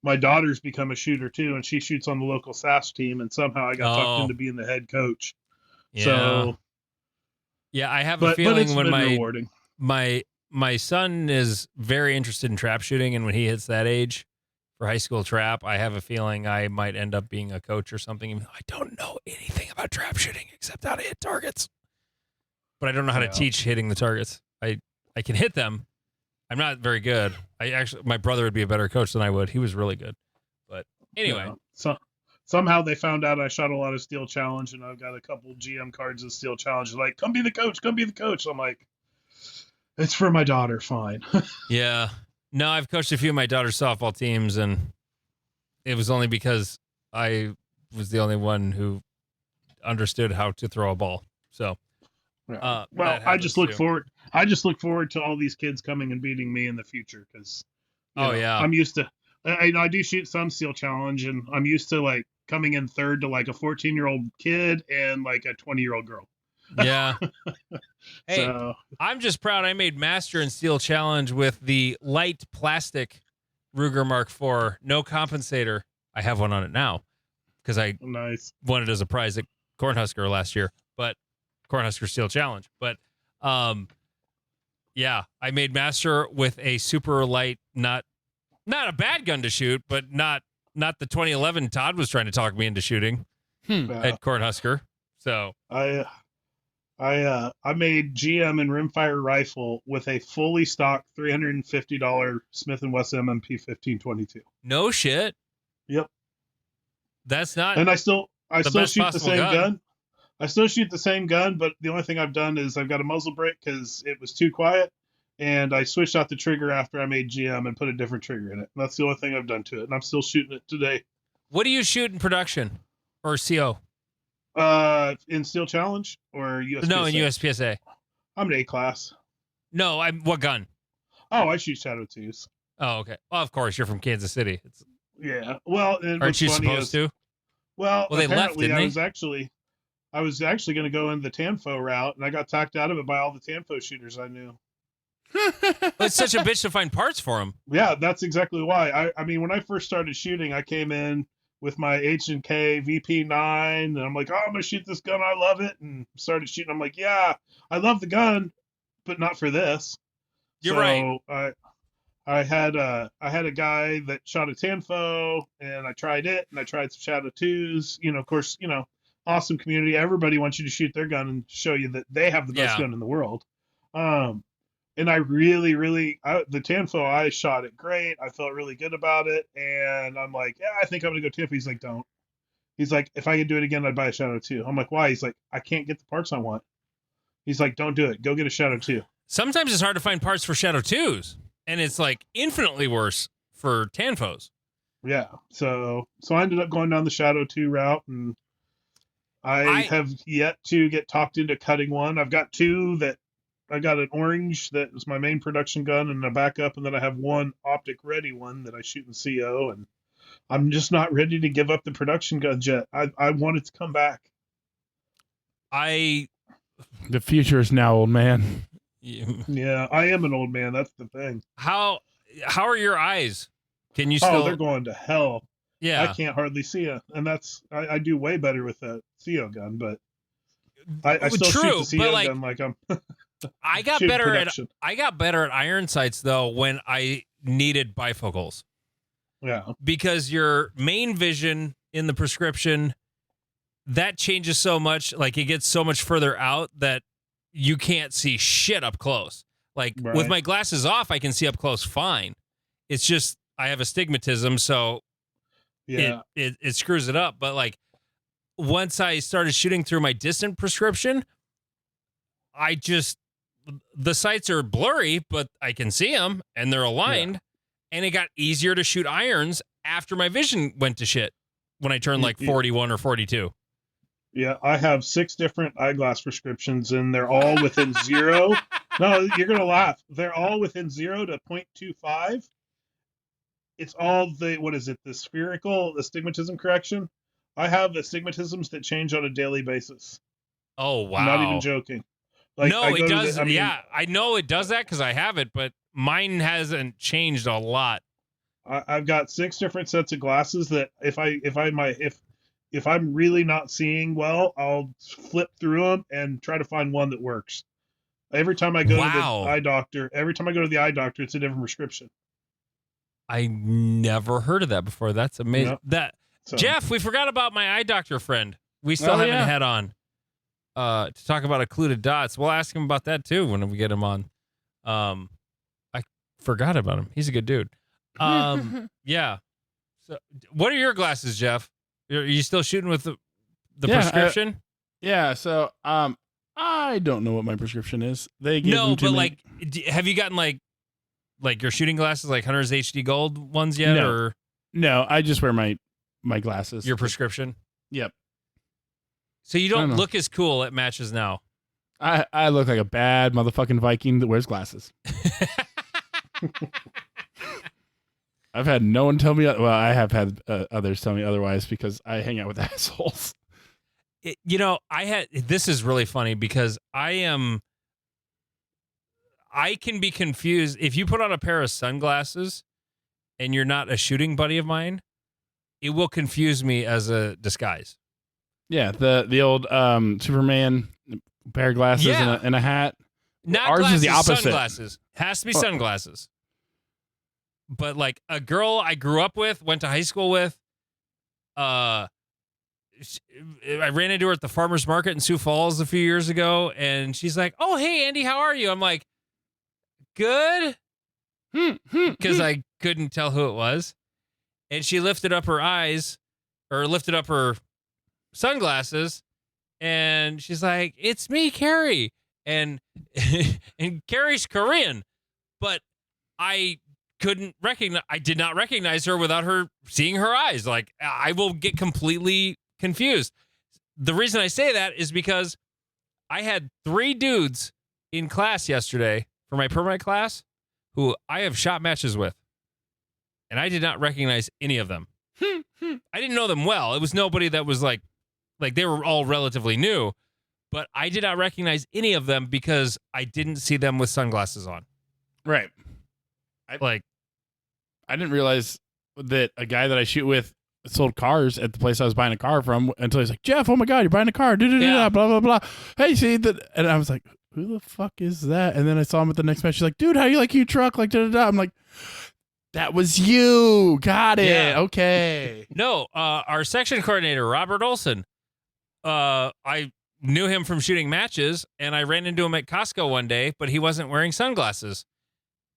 S4: my daughter's become a shooter too, and she shoots on the local SAS team, and somehow I got talked into being the head coach.
S1: Yeah.
S4: So,
S1: yeah, I have a feeling when
S4: rewarding.
S1: my son is very interested in trap shooting, and when he hits that age for high school trap, I have a feeling I might end up being a coach or something, even though I don't know anything about trap shooting except how to hit targets. But I don't know how to teach hitting the targets. I can hit them. I'm not very good. My brother would be a better coach than I would. He was really good. But anyway.
S4: Yeah. So somehow they found out I shot a lot of Steel Challenge, and I've got a couple GM cards of Steel Challenge. They're like, come be the coach, come be the coach. I'm like, it's for my daughter, fine.
S1: Yeah. No, I've coached a few of my daughter's softball teams, and it was only because I was the only one who understood how to throw a ball. So,
S4: well, I just look forward. I just look forward to all these kids coming and beating me in the future because, I'm used to. I do shoot some Steel Challenge, and I'm used to like coming in third to like a 14-year-old kid and like a 20-year-old girl.
S1: Yeah. Hey, so, I'm just proud I made master in Steel Challenge with the light plastic Ruger Mark IV, no compensator. I have one on it now because I won it as a prize at Cornhusker last year, but Cornhusker Steel Challenge. But yeah, I made master with a super light, not a bad gun to shoot, but not the 2011 Todd was trying to talk me into shooting at Cornhusker. So
S4: I made GM and rimfire rifle with a fully stocked $350 Smith & Wesson MMP 1522.
S1: No shit.
S4: Yep.
S1: That's not.
S4: And I still shoot the same gun. I still shoot the same gun, but the only thing I've done is I've got a muzzle brake because it was too quiet, and I switched out the trigger after I made GM and put a different trigger in it. And that's the only thing I've done to it, and I'm still shooting it today.
S1: What do you shoot in production or CO?
S4: In Steel Challenge or USPSA?
S1: No, in USPSA.
S4: I'm an A class.
S1: No, what gun?
S4: Oh, I shoot Shadow 2s.
S1: Oh, okay. Well, of course, you're from Kansas City.
S4: Yeah. Well,
S1: aren't you supposed to?
S4: Well,
S1: they left, didn't they?
S4: I was actually going to go in the Tanfo route, and I got talked out of it by all the Tanfo shooters I knew.
S1: It's such a bitch to find parts for them.
S4: Yeah, that's exactly why. I mean, when I first started shooting, I came in with my H&K VP9, and I'm like, oh, I'm going to shoot this gun. I love it. And started shooting. I'm like, yeah, I love the gun, but not for this.
S1: You're right.
S4: I had a guy that shot a Tanfo, and I tried it, and I tried some Shadow 2s. Of course, awesome community. Everybody wants you to shoot their gun and show you that they have the best
S1: Yeah.
S4: gun in the world. And I really, the Tanfo, I shot it great. I felt really good about it. And I'm like, yeah, I think I'm going to go Tanfo. He's like, don't. He's like, if I could do it again, I'd buy a Shadow 2. I'm like, why? He's like, I can't get the parts I want. He's like, don't do it. Go get a Shadow 2.
S1: Sometimes it's hard to find parts for Shadow 2s, and it's like infinitely worse for Tanfos.
S4: Yeah. So I ended up going down the Shadow 2 route, and I have yet to get talked into cutting one. I've got two that I got an orange that is my main production gun and a backup, and then I have one optic ready one that I shoot in CO, and I'm just not ready to give up the production guns yet. I want it to come back.
S2: The future is now, old man.
S4: Yeah, I am an old man. That's the thing.
S1: How are your eyes? Can you still?
S4: Oh, they're going to hell.
S1: Yeah,
S4: I can't hardly see it, and that's I do way better with a CO gun, but I still shoot the CO gun like I'm.
S1: I got better at iron sights though when I needed bifocals.
S4: Yeah,
S1: because your main vision in the prescription that changes so much. Like it gets so much further out that you can't see shit up close. Like with my glasses off, I can see up close fine. It's just I have astigmatism, so
S4: yeah,
S1: it screws it up. But like once I started shooting through my distant prescription, the sights are blurry, but I can see them and they're aligned. Yeah. And it got easier to shoot irons after my vision went to shit when I turned like 41 or 42.
S4: Yeah, I have 6 different eyeglass prescriptions, and they're all within 0. No, you're going to laugh. They're all within 0 to 0.25. It's all the spherical astigmatism correction. I have astigmatisms that change on a daily basis.
S1: Oh, wow.
S4: I'm not even joking. Like,
S1: no, it does. I know it does that because I have it, but mine hasn't changed a lot.
S4: I've got 6 different sets of glasses that if I'm really not seeing well, I'll flip through them and try to find one that works. Every time I go to the eye doctor, it's a different prescription.
S1: I never heard of that before. That's amazing. Yep. Jeff, we forgot about my eye doctor friend. We still haven't had on to talk about occluded dots. We'll ask him about that too when we get him on. I forgot about him. He's a good dude. Yeah. So, what are your glasses, Jeff? Are you still shooting with the prescription?
S2: So I don't know what my prescription is. They give them to me.
S1: Like, have you gotten like your shooting glasses, like Hunter's HD Gold ones yet?
S2: No, I just wear my glasses.
S1: Your prescription?
S2: Yep.
S1: So you don't look as cool at matches now.
S2: I look like a bad motherfucking Viking that wears glasses. I've had no one tell me. Well, I have had others tell me otherwise because I hang out with assholes.
S1: This is really funny because I can be confused. If you put on a pair of sunglasses and you're not a shooting buddy of mine, it will confuse me as a disguise.
S2: Yeah, the old Superman pair of glasses and a hat.
S1: Not
S2: Ours
S1: glasses,
S2: is the opposite.
S1: Sunglasses. Has to be sunglasses. But like a girl I grew up with, went to high school with, I ran into her at the farmer's market in Sioux Falls a few years ago, and she's like, "Oh, hey, Andy, how are you?" I'm like, "Good," because I couldn't tell who it was. And she lifted up her sunglasses, and she's like, "It's me, Carrie." And Carrie's Korean, but I did not recognize her without her seeing her eyes. Like, I will get completely confused. The reason I say that is because I had 3 dudes in class yesterday for my permanent class who I have shot matches with, and I did not recognize any of them. I didn't know them well. It was nobody that was like they were all relatively new, but I did not recognize any of them because I didn't see them with sunglasses on.
S2: Right. I didn't realize that a guy that I shoot with sold cars at the place I was buying a car from until he's like, "Jeff, oh my God, you're buying a car, blah, blah, blah. Hey, see that?" And I was like, "Who the fuck is that?" And then I saw him at the next match. He's like, "Dude, how you like your truck?" Like, I'm like, "That was you. Got it. Yeah. Okay."
S1: No, our section coordinator, Robert Olson, I knew him from shooting matches, and I ran into him at Costco one day, but he wasn't wearing sunglasses.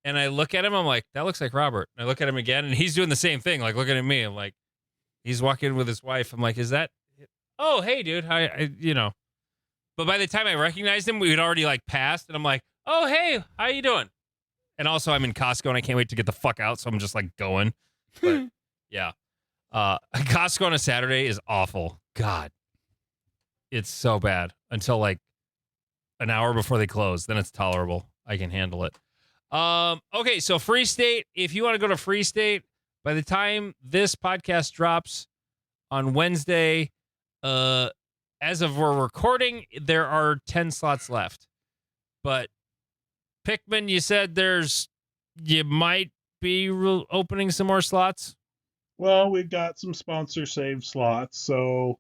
S1: And I look at him, I'm like, that looks like Robert. And I look at him again, and he's doing the same thing, like looking at me. I'm like, he's walking with his wife. I'm like, is that? Oh, hey, dude. But by the time I recognized him, we had already like passed, and I'm like, oh, hey, how you doing? And also, I'm in Costco, and I can't wait to get the fuck out, so I'm just like going. But yeah, Costco on a Saturday is awful. God, it's so bad until like an hour before they close. Then it's tolerable. I can handle it. Okay, so Free State. If you want to go to Free State, by the time this podcast drops on Wednesday, as of we're recording, there are 10 slots left. But Pickman, you said you might be opening some more slots.
S4: Well, we've got some sponsor save slots, so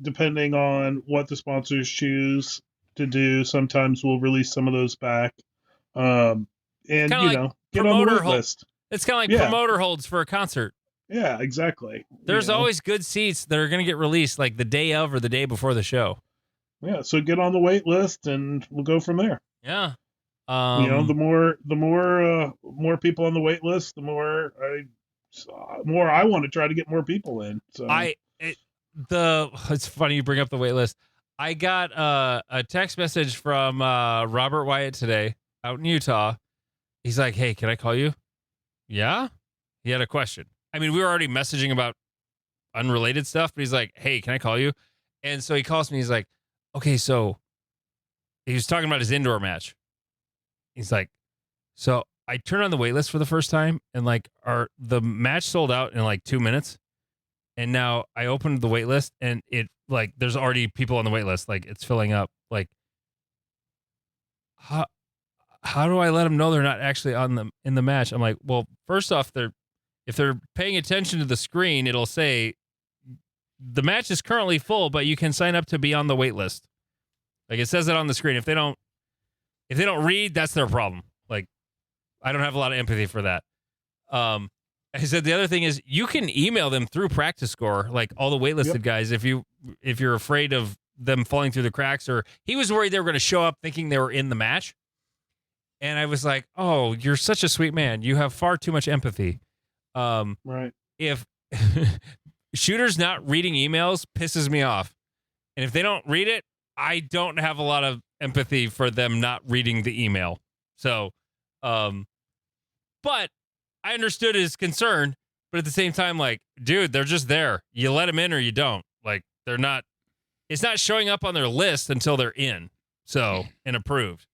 S4: depending on what the sponsors choose to do, sometimes we'll release some of those back. And get on the wait list.
S1: It's kind of like promoter holds for a concert.
S4: Yeah, exactly.
S1: There's always good seats that are going to get released like the day of or the day before the show.
S4: Yeah, so get on the wait list and we'll go from there.
S1: Yeah.
S4: The more people on the wait list, the more I want to try to get more people in. So
S1: it's funny you bring up the wait list. I got a text message from Robert Wyatt today out in Utah. He's like, hey, can I call you? Yeah? He had a question. I mean, we were already messaging about unrelated stuff, but he's like, hey, can I call you? And so he calls me. He's like, okay, so he was talking about his indoor match. He's like, so I turned on the wait list for the first time, and like the match sold out in like 2 minutes. And now I opened the wait list, and it like there's already people on the wait list. Like it's filling up. Like, how do I let them know they're not actually in the match? I'm like, well, first off, if they're paying attention to the screen, it'll say the match is currently full, but you can sign up to be on the wait list. Like it says it on the screen. If they don't read, that's their problem. Like I don't have a lot of empathy for that. I said the other thing is you can email them through Practice Score, like all the waitlisted guys, if you're afraid of them falling through the cracks, or he was worried they were going to show up thinking they were in the match. And I was like, oh, you're such a sweet man. You have far too much empathy.
S4: Right.
S1: If shooters not reading emails pisses me off. And if they don't read it, I don't have a lot of empathy for them not reading the email. So, but I understood his concern, but at the same time, like, dude, they're just there. You let them in or you don't. Like, it's not showing up on their list until they're in. So, and approved.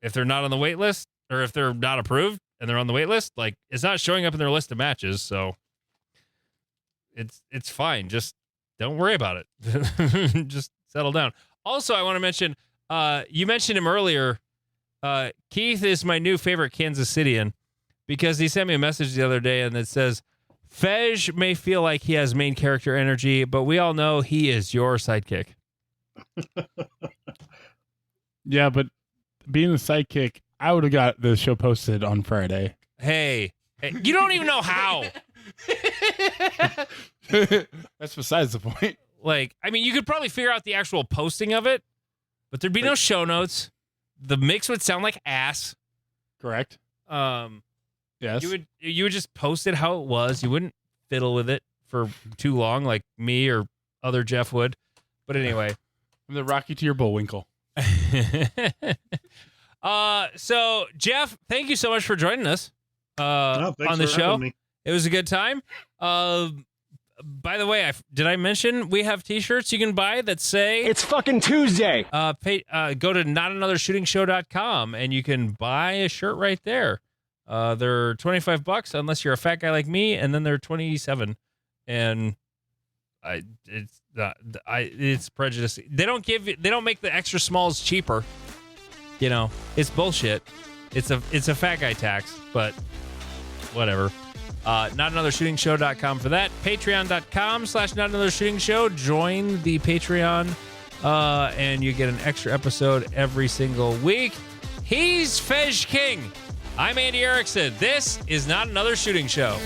S1: If they're not on the wait list, or if they're not approved and they're on the wait list, like, it's not showing up in their list of matches. So it's fine. Just don't worry about it. Just settle down. Also, I want to mention, you mentioned him earlier. Keith is my new favorite Kansas Cityan because he sent me a message the other day and it says, Fej may feel like he has main character energy, but we all know he is your sidekick.
S2: Yeah, but being the sidekick, I would have got the show posted on Friday.
S1: Hey, you don't even know how.
S2: That's besides the point.
S1: Like, I mean, you could probably figure out the actual posting of it, but there'd be no show notes. The mix would sound like ass.
S2: Correct. Yes.
S1: You would just post it how it was. You wouldn't fiddle with it for too long, like me or other Jeff would. But anyway,
S2: I'm the Rocky to your Bullwinkle.
S1: So Jeff, thank you so much for joining us on the show. It was a good time. By the way, did I mention we have t-shirts you can buy that say
S3: it's fucking Tuesday?
S1: Go to notanothershootingshow.com and you can buy a shirt right there. They're $25 unless you're a fat guy like me, and then they're $27. And it's prejudice. They don't make the extra smalls cheaper. You know, it's bullshit. It's a fat guy tax, but whatever. Notanothershootingshow.com for that. Patreon.com/notanothershootingshow. Join the Patreon, and you get an extra episode every single week. He's Fej King. I'm Andy Erickson. This is Not Another Shooting Show.